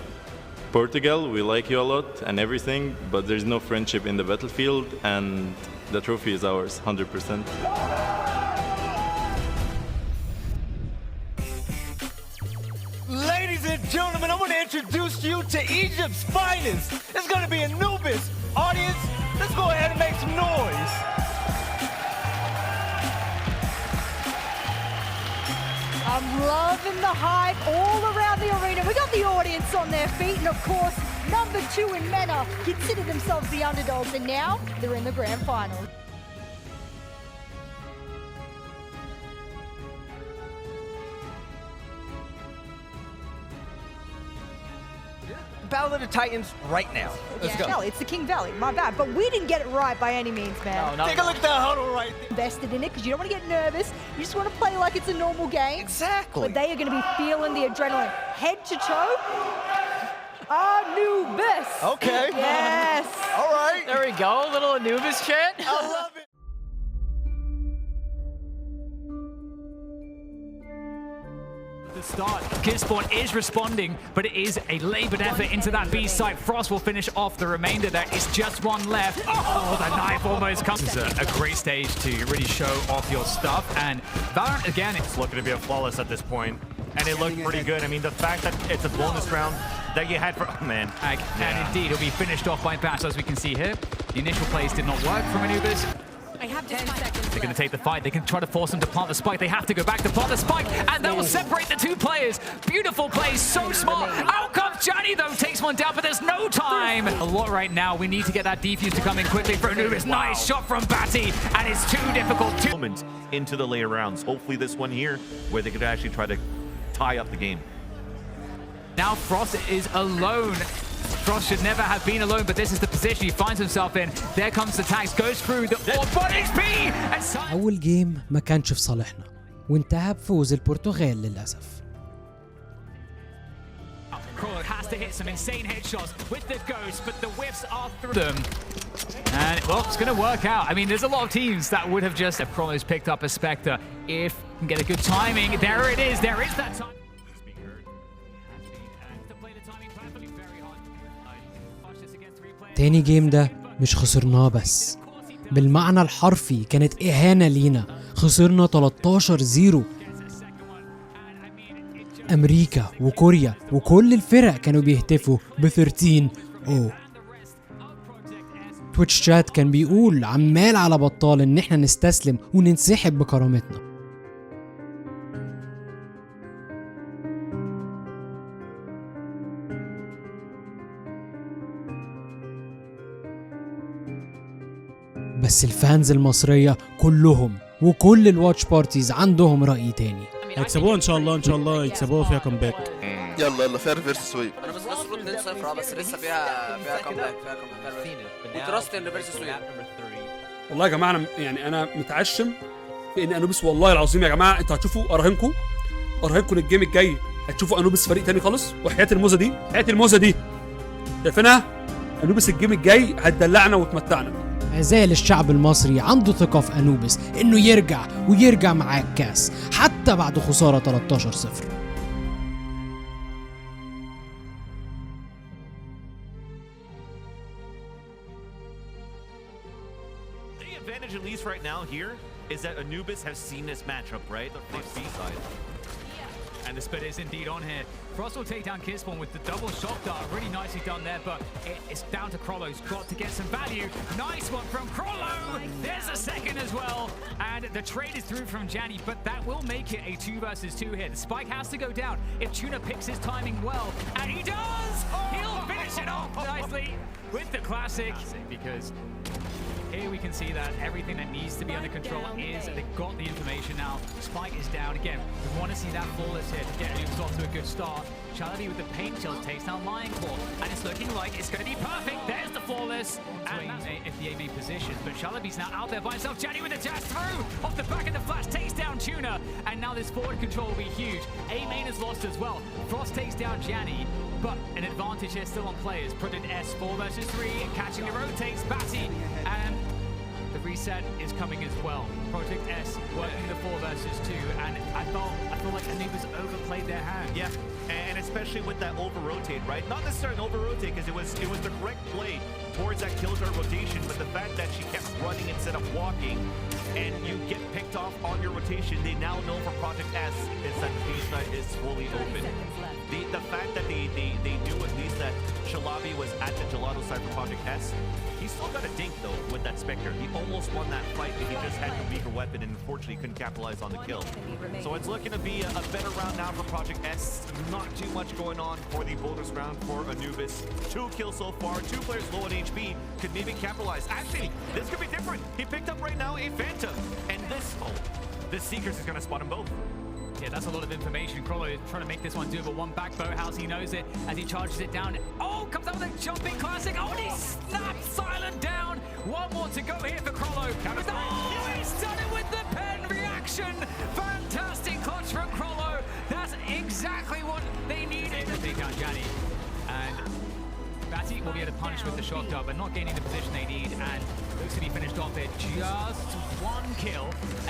Portugal, we like you a lot and everything, but there's no friendship in the battlefield, and the trophy is ours, 100%. Ladies and gentlemen, I want to introduce you to Egypt's finest. It's going to be Anubis. Audience, let's go ahead and make some noise. I'm loving the hype all around the arena. We got the audience on their feet, and of course, number 2 in MENA consider themselves the underdogs, and now they're in the grand final. Battle of the Titans right now. Let's go. It's the King Valley, my bad. But we didn't get it right by any means, man. Take a look at that huddle right there. Invested in it because you don't want to get nervous. You just want to play like it's a normal game. Exactly. But they are going to be feeling the adrenaline. Head to toe. Anubis. Okay. Yes. All right. There we go. Little Anubis chant. I love it. The start. Killspawn is responding, but it is a labored effort into that B site. Frost will finish off the remainder. There is just one left. Oh, the knife almost comes. This is a great stage to really show off your stuff. And Valorant, again, it's looking to be a flawless at this point. And it looked pretty good. I mean, the fact that it's a bonus round that you had for... Oh, man. And indeed, it'll be finished off by Bass, as we can see here. The initial plays did not work from Anubis. I have 10 seconds. They're going to take the fight. They can try to force them to plant the spike. They have to go back to plant the spike, and that will separate the two players. Beautiful play, so smart. Out comes Johnny, though, takes one down, but there's no time. A lot right now. We need to get that defuse to come in quickly for Anubis. Nice shot from Batty, and it's too difficult. Into the later rounds. Hopefully this one here, where they could actually try to tie up the game. Now Frost is alone. Frost should never have been alone, but this is the position he finds himself in. There comes the tags, goes through the orb, HP! أول جيم ما كانش في صالحنا وانتهى بفوز البرتغال للأسف. Crawler has to hit some insane headshots with the ghost, but the whiffs are through them. And well, it's going to work out. I mean, there's a lot of teams that would have just... If Crawler's picked up a Spectre, if you can get a good timing, there it is. There is that time. تاني جيم ده مش خسرناه بس، بالمعنى الحرفي كانت إهانة لينا. خسرنا 13-0. أمريكا وكوريا وكل الفرق كانوا بيهتفوا ب 13-0. تويتش شات كان بيقول عمال على بطال إن احنا نستسلم وننسحب بكرامتنا. بس الفانز المصرية كلهم وكل الواتش بارتيز عندهم رأي تاني. هيكسبوها ان شاء الله، ان شاء الله يكسبوها فيها كومباك. يلا فيها ريفيرس سويب. انا بس المفروض 2-0 بس لسه فيها كومباك وتراست ان ريفيرس سويب. والله يا جماعه انا متعشم في ان انوبيس، والله العظيم يا جماعه انتوا هتشوفوا اراهنكم الجيم الجاي هتشوفوا انوبيس فريق تاني خالص. وحياة الموزه دي شايفينها؟ انوبيس الجيم الجاي هتدلعنا وتمتعنا. مازال الشعب المصري عنده ثقة في أنوبيس إنه يرجع معاه الكاس حتى بعد خسارة 13-0. The advantage, at least right now here, is that Anubis has seen this matchup, right? The B-side. And the split is indeed on here. Frost will take down Kisborn with the double shock dart. Really nicely done there, but it's down to Krollo's got to get some value. Nice one from Krollo. There's a second as well. And the trade is through from Janny, but that will make it a 2 versus 2 here. The spike has to go down if Tuna picks his timing well. And he does! He'll finish it off nicely with the classic. Because here we can see that everything that needs to be under control is, they've got the information now. Spike is down again. We want to see that flawless hit to get Anubis off to a good start. Shadowza with the paint chills takes down Lion Claw, and it's looking like it's going to be perfect. There's the flawless, and if the A main positions, but Shadowza's now out there by himself. Janny with the dash through off the back of the flash takes down Tuna, and now this forward control will be huge. A main is lost as well. Frost takes down Janny, but an advantage here still on players. Project S 4 versus 3, catching the rotates Batty, and the reset is coming as well. Project S working the 4 versus 2, and I feel like Anubis overplayed their hand. Yeah, and especially with that over-rotate, right? Not necessarily an over-rotate, because it was the correct play towards that killjoy rotation, but the fact that she kept running instead of walking, and you get picked off on your rotation, they now know for Project S is that the B-side is fully open. The fact that they knew at least that Shalabi was at the Gelato side for Project S, he still got a dink though with that Spectre. He almost won that fight, but he just had the weaker weapon and unfortunately couldn't capitalize on the kill. So it's looking to be a better round now for Project S. Not too much going on for the bonus round for Anubis. 2 kills so far, 2 players low on HP, could maybe capitalize. Actually, this could be different. He picked up right now a Phantom, and this Seekers is gonna spot them both. Yeah, that's a lot of information. Krollo is trying to make this one do, but one back boathouse, he knows it as he charges it down. Oh, comes out with a jumping classic. Oh, and he snaps Silent down. One more to go here for Krollo. Oh, he's done it with the pen reaction. Fantastic clutch from Krollo. That's exactly what they needed to take down Janny. And Batty will be able to punish with the shock dart, but not gaining the position they need. And looks to be finished off there. Just 1 kill.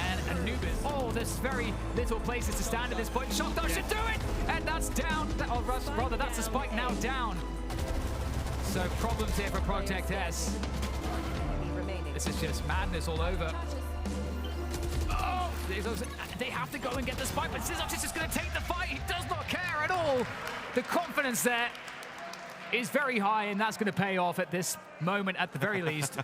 And Anubis, oh, there's very little places to stand at this point. Shock dart should do it! And that's down. Or rather, that's the spike now down. So problems here for Project S. This is just madness all over. Oh, they have to go and get the spike, but Sizox is just going to take the fight. He does not care at all. The confidence there. is very high, and that's going to pay off at this moment at the very least.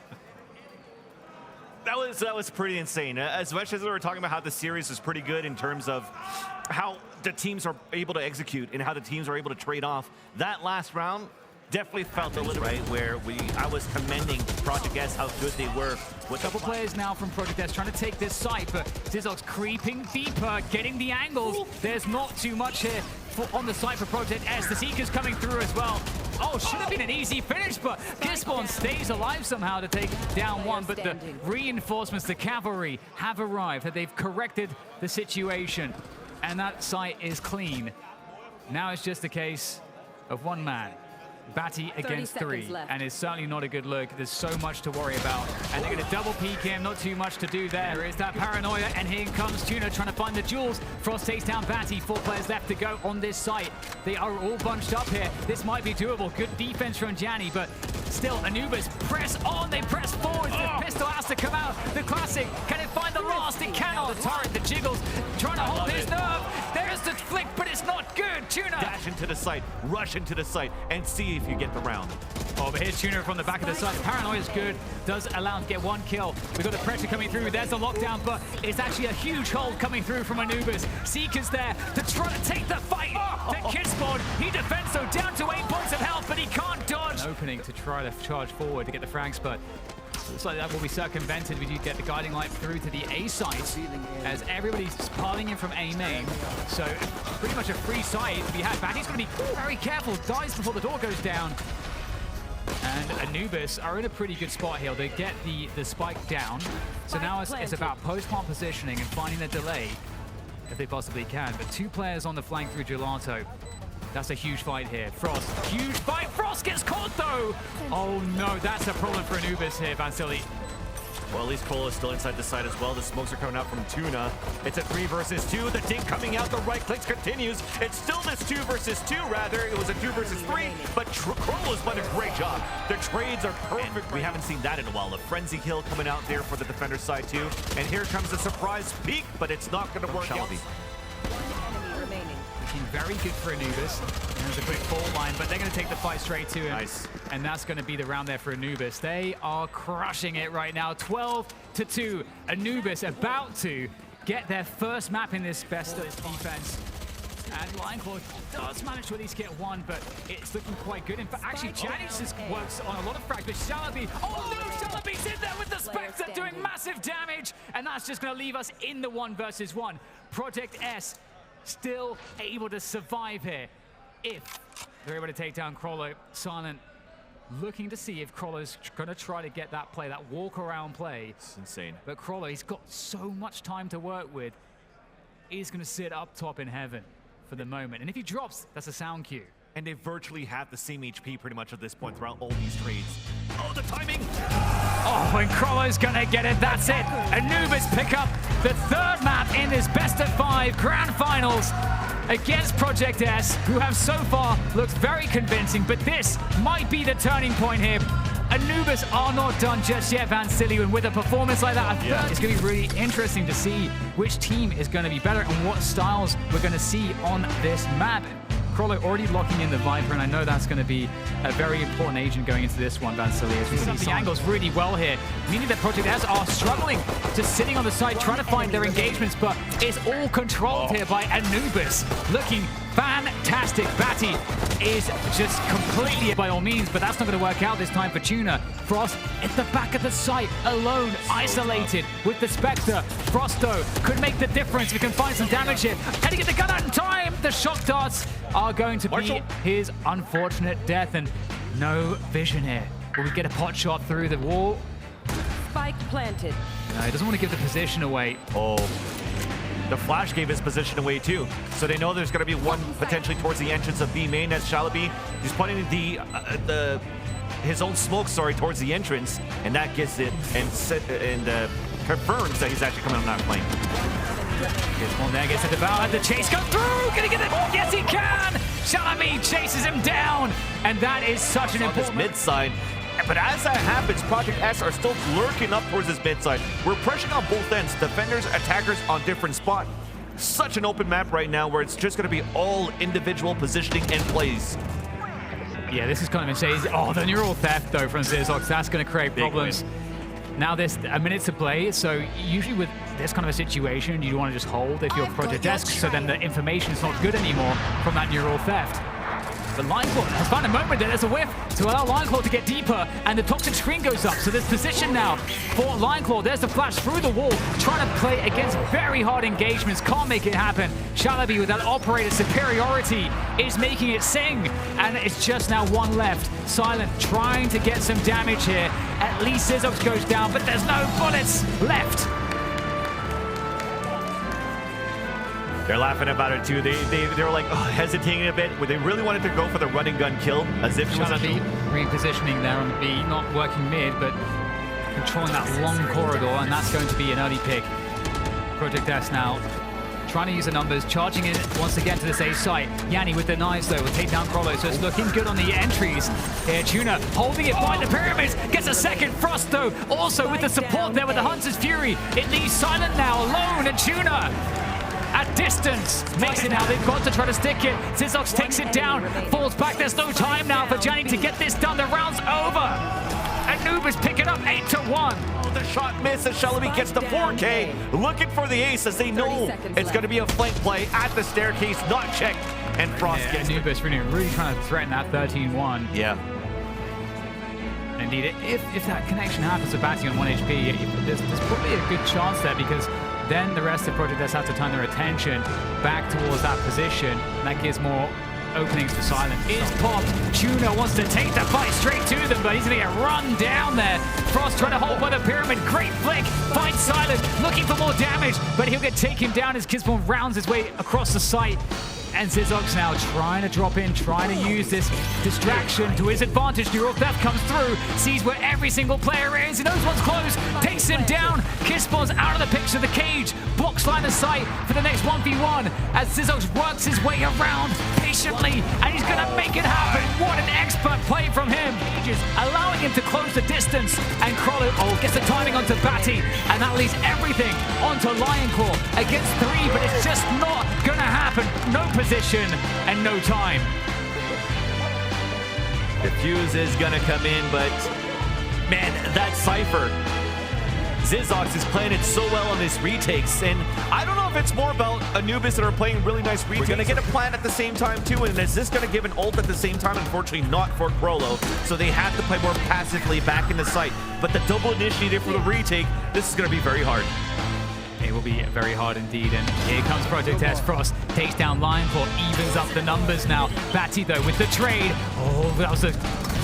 That was pretty insane, as much as we were talking about how the series is pretty good in terms of how the teams are able to execute and how the teams are able to trade off. That last round definitely felt a little right where I was commending Project S how good they were. With a couple players now from Project S trying to take this site, but Zizok's creeping deeper, getting the angles. There's not too much here on the side for Project S. The Seeker's coming through as well. Oh, should have been an easy finish, but Gisborne stays alive somehow to take down one. But the reinforcements, the cavalry, have arrived. They've corrected the situation, and that site is clean. Now it's just a case of one man. Batty against 3, and it's certainly not a good look. There's so much to worry about, and they're going to double peek him. Not too much to do there. There is that paranoia, and here comes Tuna trying to find the jewels. Frost takes down Batty. 4 players left to go on this site. They are all bunched up here. This might be doable. Good defense from Gianni, but still, Anubis press on. They press forward. The pistol has to come out. The classic. Can it find the last? It cannot. The turret, the jiggles, trying to hold his nerve. There's the flick, but it's not good. Tuna. Dash into the site, rush into the site, and see if you get the round. Oh, but here's Tuna from the back of the side. Paranoia is good. Does allow him to get 1 kill. We've got the pressure coming through. There's the lockdown, but it's actually a huge hold coming through from Anubis. Seeker's there to try to take the fight. The Kissboard, he defends, so down to 8 points of health, but he can't dodge. An opening to try to charge forward to get the frag spot. Looks like that will be circumvented. We do get the guiding light through to the A site as everybody's piling in from A main. So pretty much a free site to be had. Batty's going to be very careful. Dies before the door goes down. And Anubis are in a pretty good spot here. They get the spike down. So now it's about post-plant positioning and finding the delay if they possibly can. But 2 players on the flank through Gelato. That's a huge fight here. Frost, huge fight. Frost gets caught though. Oh no, that's a problem for Anubis here, Vansili. Well, at least Cole is still inside the site as well. The smokes are coming out from Tuna. It's a 3 versus 2. The dink coming out. The right clicks continues. It's still this 2 versus 2, rather. It was a 2 versus 3, but Kroll has done a great job. The trades are perfect. We haven't seen that in a while. A frenzy kill coming out there for the defender side too. And here comes the surprise peek, but it's not going to work out. Looking very good for Anubis. There's a quick fall line, but they're going to take the fight straight to him. Nice. And that's going to be the round there for Anubis. They are crushing it right now. 12-2. Anubis about to get their first map in this best of this defense. And Lineclaw does manage to at least get 1, but it's looking quite good. In fact, actually, Janice just works on a lot of frags, but Shalaby, oh no, Shalaby's in there with the Spectre doing massive damage, and that's just going to leave us in the 1 versus 1. Project S still able to survive here if they're able to take down Krollo. Silent looking to see if Krollo's going to try to get that play, that walk around play. It's insane. But Krollo, he's got so much time to work with. He's going to sit up top in heaven for the moment. And if he drops, that's a sound cue. And they virtually have the same HP pretty much at this point throughout all these trades. Oh, the timing! Oh, and Krollo's gonna get it, that's it! Anubis pick up the 3rd map in this best of 5 grand finals against Project S, who have so far looked very convincing, but this might be the turning point here. Anubis are not done just yet, Vansili, and with a performance like that, it's going to be really interesting to see which team is going to be better and what styles we're going to see on this map. Krollo already locking in the Viper, and I know that's going to be a very important agent going into this one, Vansili. As we see the angles really well here, meaning that Project S are struggling, just sitting on the side, trying to find their engagements, but it's all controlled here by Anubis, looking fantastic. Batty is just completely by all means, but that's not going to work out this time for Tuna. Frost at the back of the site, alone, isolated with the Spectre. Frosto could make the difference. We can find some damage here. Can he get the gun out in time? The shock darts are going to be his unfortunate death, and no vision here. Will we get a pot shot through the wall? Spike planted. No, he doesn't want to give the position away. Oh. The flash gave his position away too. So they know there's going to be one potentially towards the entrance of B main as Shalaby. He's pointing his own smoke, towards the entrance, and that gets it and confirms that he's actually coming on that flank. Gets one there, gets a devour. The chase goes through. Gonna get it. Yes, he can. Shalaby chases him down, and that is such an important mid side. But as that happens, Project S are still lurking up towards this mid side. We're pressuring on both ends. Defenders, attackers on different spot. Such an open map right now where it's just going to be all individual positioning and plays. Yeah, this is kind of insane. Oh, the neural theft though from Zizox, that's going to create problems. Now there's a minute to play, so usually with this kind of a situation, you want to just hold if you're Project Desk, so then the information is not good anymore from that neural theft. But Lineclaw has found a moment there. There's a whiff to allow Lineclaw to get deeper, and the toxic screen goes up. So there's position now for Lineclaw. There's the flash through the wall, trying to play against very hard engagements. Can't make it happen. Shadowza with that operator superiority is making it sing, and it's just now one left. Silent trying to get some damage here. At least Zizox goes down, but there's no bullets left. They're laughing about it too. They were like hesitating a bit. They really wanted to go for the run and gun kill, as if it was repositioning there on the B, not working mid, but controlling that long corridor, and that's going to be an early pick. Project S now trying to use the numbers, charging in once again to this A site. Yanni with the knives though, will take down Crollo, so it's looking good on the entries. Here, Tuna holding it by the pyramids, gets a second. Frost though, also with the support there with the Hunter's Fury. It leaves Silent now alone, and Tuna at distance makes it now. They've got to try to stick it. Zizox takes it down, falls back. There's no time now for Gianni to get this done. The round's over. Anubis pick it up 8-1. The shot missed as Shalabi gets the 4K, looking for the ace as they know it's going to be a flank play at the staircase, not checked, and Frost gets Anubis really trying to threaten that 13-1. Yeah. Indeed, if that connection happens to Batty on 1 HP, there's probably a good chance there, because then the rest of Project S have to turn their attention back towards that position, and that gives more openings to Silent. Is popped. Tuna wants to take the fight straight to them, but he's going to get run down there. Frost trying to hold by the pyramid. Great flick. Finds Silent, looking for more damage, but he'll get taken down as Kisborn rounds his way across the site. And Zizox now trying to drop in, trying to use this distraction to his advantage. Neural Theft comes through, sees where every single player is, he knows one's close, takes him down. Kisborn's out of the picture, the cage, blocks line of sight for the next 1v1 as Zizox works his way around patiently, and he's going to make it happen. What an expert play from him. Allowing him to close the distance, and Crollo gets the timing onto Batty, and that leaves everything onto Lionclaw against 3, but it's just not going to happen. No position and no time. The fuse is going to come in, but man, that Cypher. Zizox is playing it so well on his retakes, and I don't know if it's more about Anubis that are playing really nice retakes. We're going to get a plant at the same time too, and is this going to give an ult at the same time? Unfortunately not for Crollo, so they have to play more passively back in the site. But the double initiative for the retake, this is going to be very hard. It will be very hard indeed, and here comes Project S. Frost takes down Lionclaw, evens up the numbers now. Batty though with the trade. Oh, that was a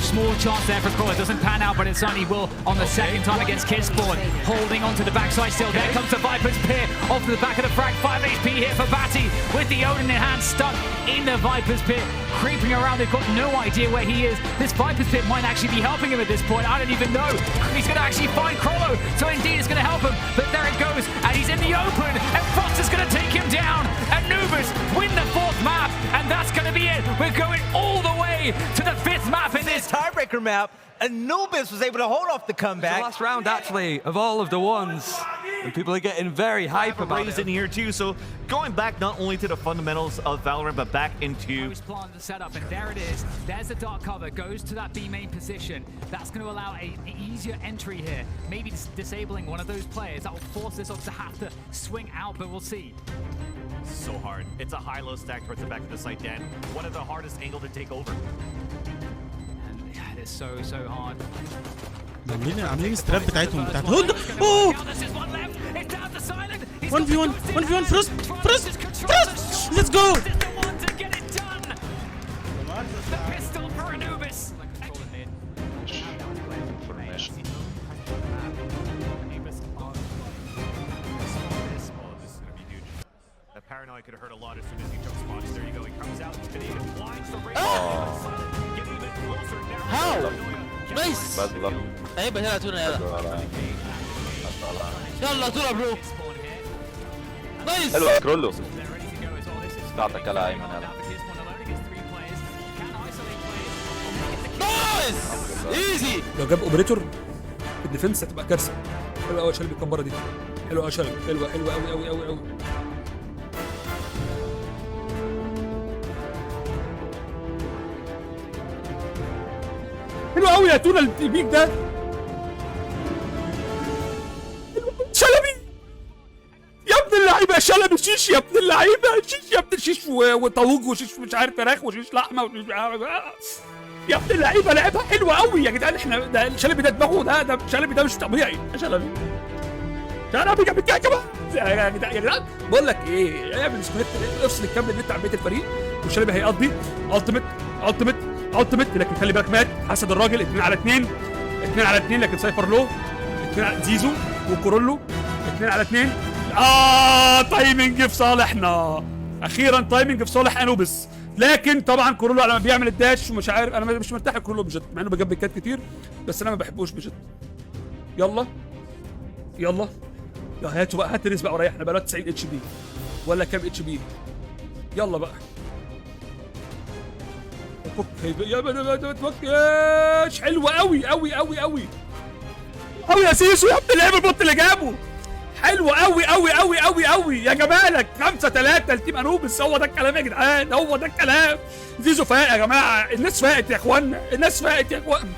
small chance there for Crollo. Doesn't pan out, but it certainly will on the second time against Kisborn. Holding onto the backside still. There comes the Viper's Pit off the back of the frag. 5 HP here for Batty with the Odin in hand, stuck in the Viper's Pit. Creeping around, they've got no idea where he is. This Viper's Pit might actually be helping him at this point. I don't even know. He's going to actually find Crollo, so indeed it's going to help him. But there it goes, and he's in the open, and Frost is going to take him down. Anubis win the 4th map, and that's going to be it. We're going all the way to the 5th map in this tiebreaker map. Anubis was able to hold off the comeback. The last round, actually, of all of the ones. And people are getting very hype about it. In here too, so going back not only to the fundamentals of Valorant, but back into... Plan the setup, and there it is. There's the dark cover, goes to that B main position. That's going to allow an easier entry here. Maybe disabling one of those players. That will force this off to have to swing out, but we'll see. So hard. It's a high-low stack towards the back of the site, Dan. One of the hardest angle to take over. And yeah, it's so hard. عاملين استراب بتاعتهم بتاعت هود. اوه 1v1 فروست let's go. The pistol for Anubis. That paranoia could have hurt a lot as soon as he jump spots. There you go. He comes out. He's gonna even blinds the race. Get even closer now. How? Nice. هيبقى هنا تونا يلا تونا برو. نايس. حلو كرولو. قاعدك على ايمن يلا. نايس. ايزي. لو جاب اوبريتور الديفنس هتبقى كارثه. حلوه قوي شلبي الكمبره دي. حلوه قوي شلبي. حلوه قوي. يا تونا البيك ده. شلبي يا ابن اللعيبه يا شلبي، شيش يا ابن اللعيبه، شيش يا ابن شيش وطاووج وشيش مش عارف فراخ وشيش لحمه وشيش يا ابن اللعيبه، لعبها حلوه قوي يا جدعان. احنا ده الشلبي ده دماغه ده الشلبي ده مش طبيعي يا شلبي. شلبي جاب الجاي كمان يا جدعان. بقول لك ايه، اعمل سكريبت، افصل الكابل النت عن بقيه الفريق، والشلبي هيقضي التيمت. لكن خلي بالك مات حسد الراجل 2 على 2 لكن سايفر لو 2 على زيزو وكورولو 2 على 2. تايمنج في صالحنا اخيرا، تايمنج في صالح انوبس. لكن طبعا كورولو لما بيعمل الداش ومش عارف، انا مش مرتاح لكورولو بجد مع انه بجيب بيكات كتير، بس انا ما بحبوش بجد. يلا يا هاتوا بقى، هات ريس بقى وريحنا بقى 90 اتش بي ولا كام اتش بي. يلا بقى يا ما تفكش. حلوه قوي قوي قوي قوي قوي يا سيسو يا ابن اللعيب، البط اللي جابه حلوه قوي قوي قوي قوي قوي يا جمالك. 5-3 لتيم انوبس. هو ده الكلام يا جدعان، هو ده الكلام. زيزو فاق يا جماعه، الناس فاقت يا اخوانا، الناس فاقت يا اخوانا.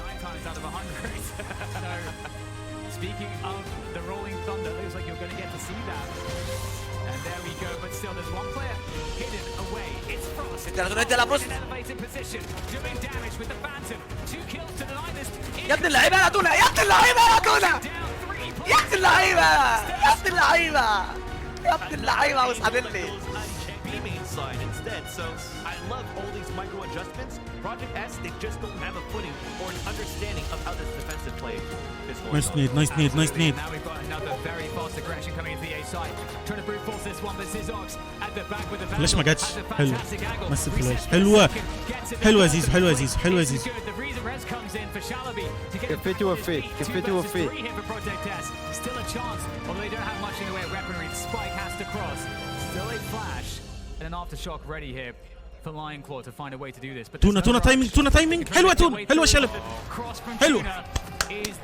يا ابن اللعيبه يا تونا، يا ابن اللعيبه يا تونا، يا ابن اللعيبه يا ابن اللعيبه يا ابن اللعيبه واسعدل لي. Instead, so I love all these micro adjustments. Project S, they just don't have a footing or an understanding of how this defensive play is going. Nice need. Now we've got another very fast aggression coming into the A side. Trying to brute force this one, but Zizox at the back with the فلاش ما جاتش. حلو بس فلاش حلوه يا زيزو، حلوه يا زيزو، حلوه يا زيزو. كفيتي وفيت Still a chance, although they don't have much in the way of weaponry. The spike has to cross. Still a flash and an aftershock ready here for Lion Claw to find a way to do this. But تونا تايمينج حلوه تونا، حلوه شلب حلو.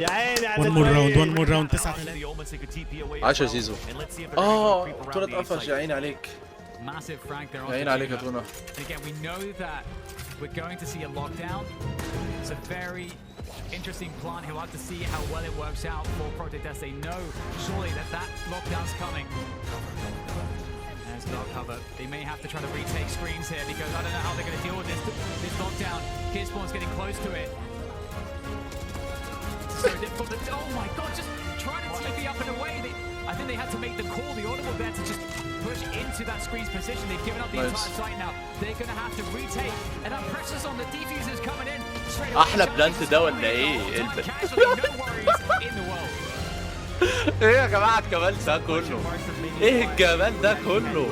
يا عيني one more round 9-3. 10 زيزو. تونا اتقفش، يا عيني عليك، يا عيني عليك يا تونا. Again, we know that we're going to see a lockdown. It's a very interesting plan. He'll have to see how well it works out for Project S. They know surely that lockdown's coming. There's dark cover. They may have to try to retake screens here because I don't know how they're going to deal with this lockdown. Gearspawn's getting close to it. So difficult. Oh my god, just trying to TP up and away. I think they had to make the call, the audible there, to just push into that screen's position. They've given up the entire site now. They're going to have to retake. And that pressure's on the defusers coming in. احلى بلانت ده ولا ايه؟ ايه يا جماعه الجمال ده كله؟ ايه الجمال ده كله؟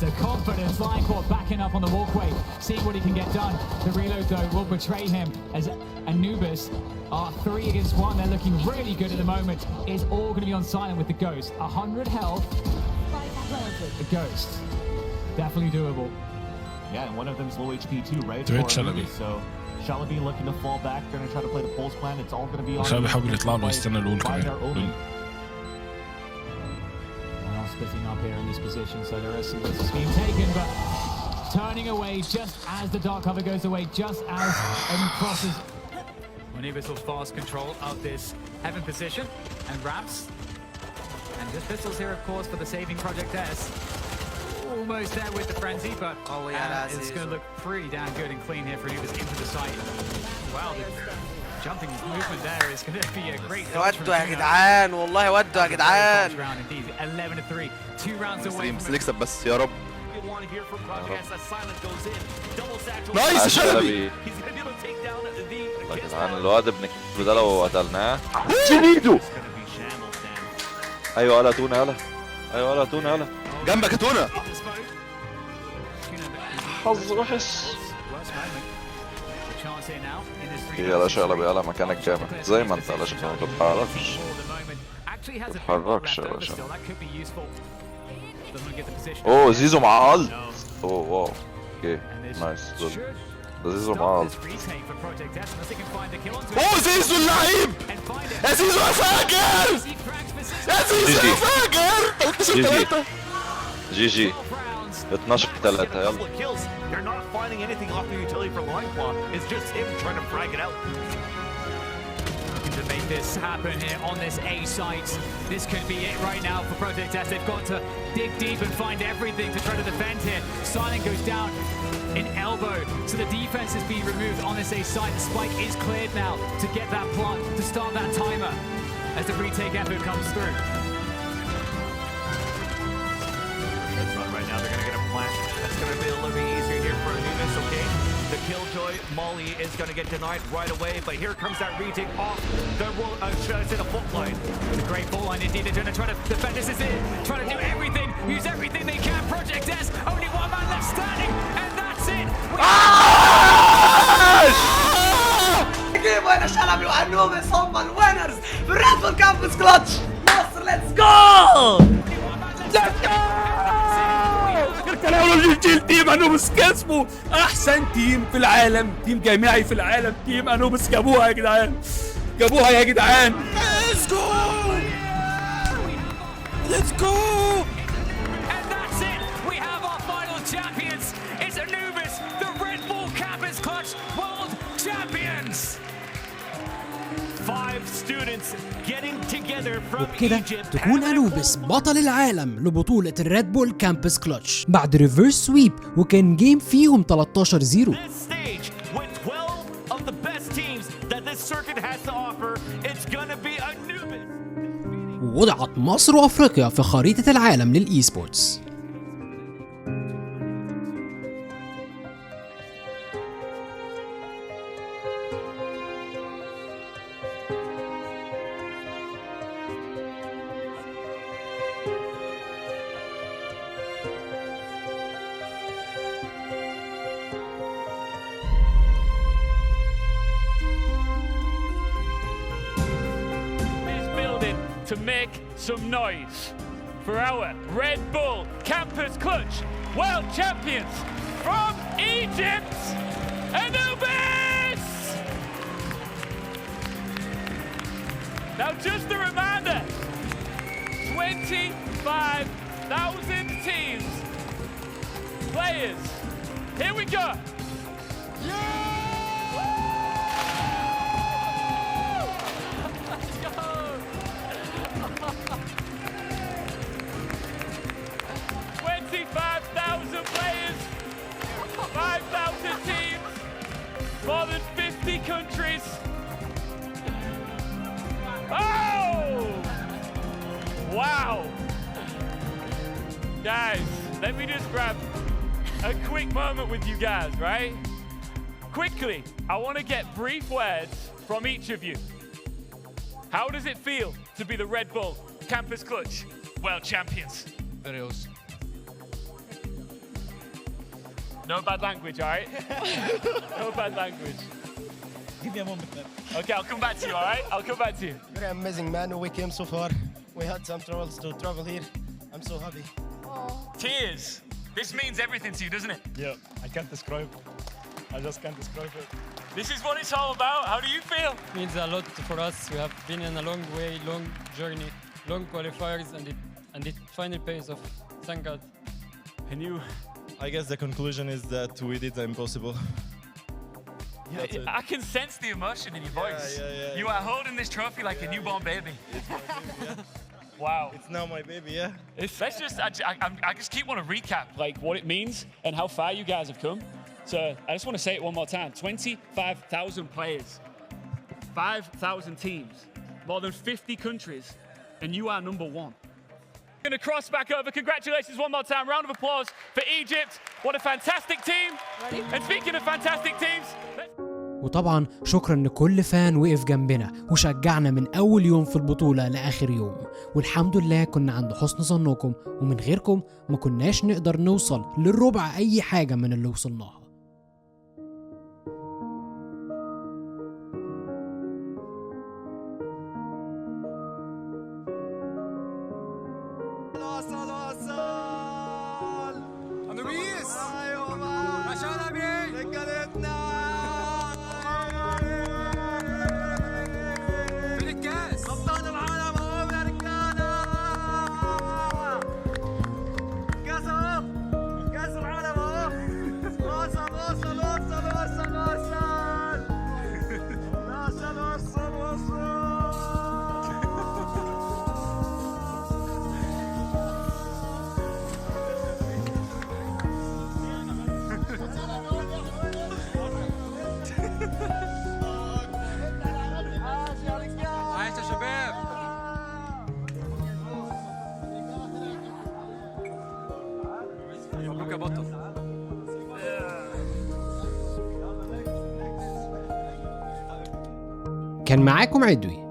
The confidence, Lion Claw backing up on the walkway, seeing what he can get done. The reload though will betray him as Anubis are 3 against 1. They're looking really good at the moment. It's all going to be on silent with the Ghost. 100 health. The Ghost. Definitely doable. Yeah, and one of them's low HP too, right? So Shalabi looking to fall back, going to try to play the pulse plan. It's all going to be on. شلبي بيحاول يطلع له يستنى الأول كمان. Splitting up here in this position, so there is some being taken, but turning away just as the dark cover goes away, just as Edwy crosses. Anubis will fast control of this heaven position and wraps. And just pistols here, of course, for the saving Project S. Almost there with the frenzy, but it's going to look pretty damn good and clean here for Anubis into the site. Wow, the jumping movement there is going to be a great. ودوا يا جدعان، والله ودوا يا جدعان. 11-3, 2 rounds away. بس نكسب بس يا رب. نايس يا شلبي. يا جدعان الواد ابن ده لو قتلناه. شديدو. ايوه يلا تونا يلا. ايوه يلا تونا يلا. جنبك يا تونا. حظ وحش. يلا شلبي يلا مكانك جامد زي ما انت علشان ما تتحركش. ما تتحركش يا باشا. اوه زيزو مع الت. اوه واو اوكي نايس جود. ده زيزو مع الت. اوه زيزو اللعيب. يا زيزو يا فاجر. يا زيزو يا فاجر. جي جي 12-3 يلا. They're not finding anything off the utility for Loinclaw. It's just him trying to frag it out. To make this happen here on this A site. This could be it right now for Project S. They've got to dig deep and find everything to try to defend here. Silent goes down in elbow, so the defense is being removed on this A site. The spike is cleared now to get that plant, to start that timer as the retake effort comes through. Good run right now. They're going to get a plant. That's going to be a little bit easier here for Anubis, okay? The Killjoy Molly is going to get denied right away, but here comes that retake off the fault line. It's a great fault line indeed. They're going to try to defend. This is it. Trying to do everything, use everything they can. Project S, only one man left standing, and that's it. وين شلبي وانوبس هم الوينرز في الريد بول كامبس كلاتش مصر. ليتس جو ليتس جو. الكلام تيم انوبس كسبوا احسن تيم في العالم، تيم جامعي في العالم، تيم انوبس جابوها يا جدعان، جابوها يا جدعان. ليتس جو ليتس جو. And that's it. We have our final champions. It's Anubis, the Red Bull Campus Clutch World Champions. 5 students getting together from وبكده Egypt. تكون أنوبس بطل العالم لبطولة الريد بول كامبس كلتش بعد ريفرس سويب، وكان جيم فيهم 13-0. This stage with 12 of the best teams that this circuit has to offer, it's gonna be Anubis. ووضعت مصر وأفريقيا في خريطة العالم للإي سبورتس. To make some noise for our Red Bull Campus Clutch World Champions from Egypt, Anubis! Now just a reminder, 25,000 teams, players, here we go! Yeah! 25,000 players, 5,000 teams, more than 50 countries. Oh! Wow! Guys, let me just grab a quick moment with you guys, right? Quickly, I want to get brief words from each of you. How does it feel to be the Red Bull Campus Clutch World Champions? Very awesome. No bad language, all right? No bad language. Give me a moment, man. Okay, I'll come back to you, all right? I'll come back to you. Very amazing, man. We came so far. We had some troubles to travel here. I'm so happy. Tears. This means everything to you, doesn't it? Yeah, I can't describe. I just can't describe it. This is what it's all about. How do you feel? Means a lot for us. We have been in a long way, long journey, long qualifiers, and it finally pays off. Thank God. And you? I guess the conclusion is that we did the impossible. I can sense the emotion in your voice. Yeah. You are holding this trophy like a newborn baby. Wow. It's now my baby, yeah. Let's just, I just keep want to recap like what it means and how far you guys have come. So I just want to say it one more time. 25,000 players, 5,000 teams, more than 50 countries, and you are number one. Going to cross back over. Congratulations one more time. Round of applause for Egypt. What a fantastic team. And speaking of fantastic teams, وطبعا شكرا لكل فان وقف جنبنا وشجعنا من أول يوم في البطولة لآخر يوم، والحمد لله كنا عند حسن ظنكم، ومن غيركم ما كناش نقدر نوصل للربع أي حاجة من اللي وصلناها. Anubis! رجلتنا! فين الكاس؟ أبطال العالم أهو يا رجالة! الكاس أهو! يا بطل. كان معاكم عدوي،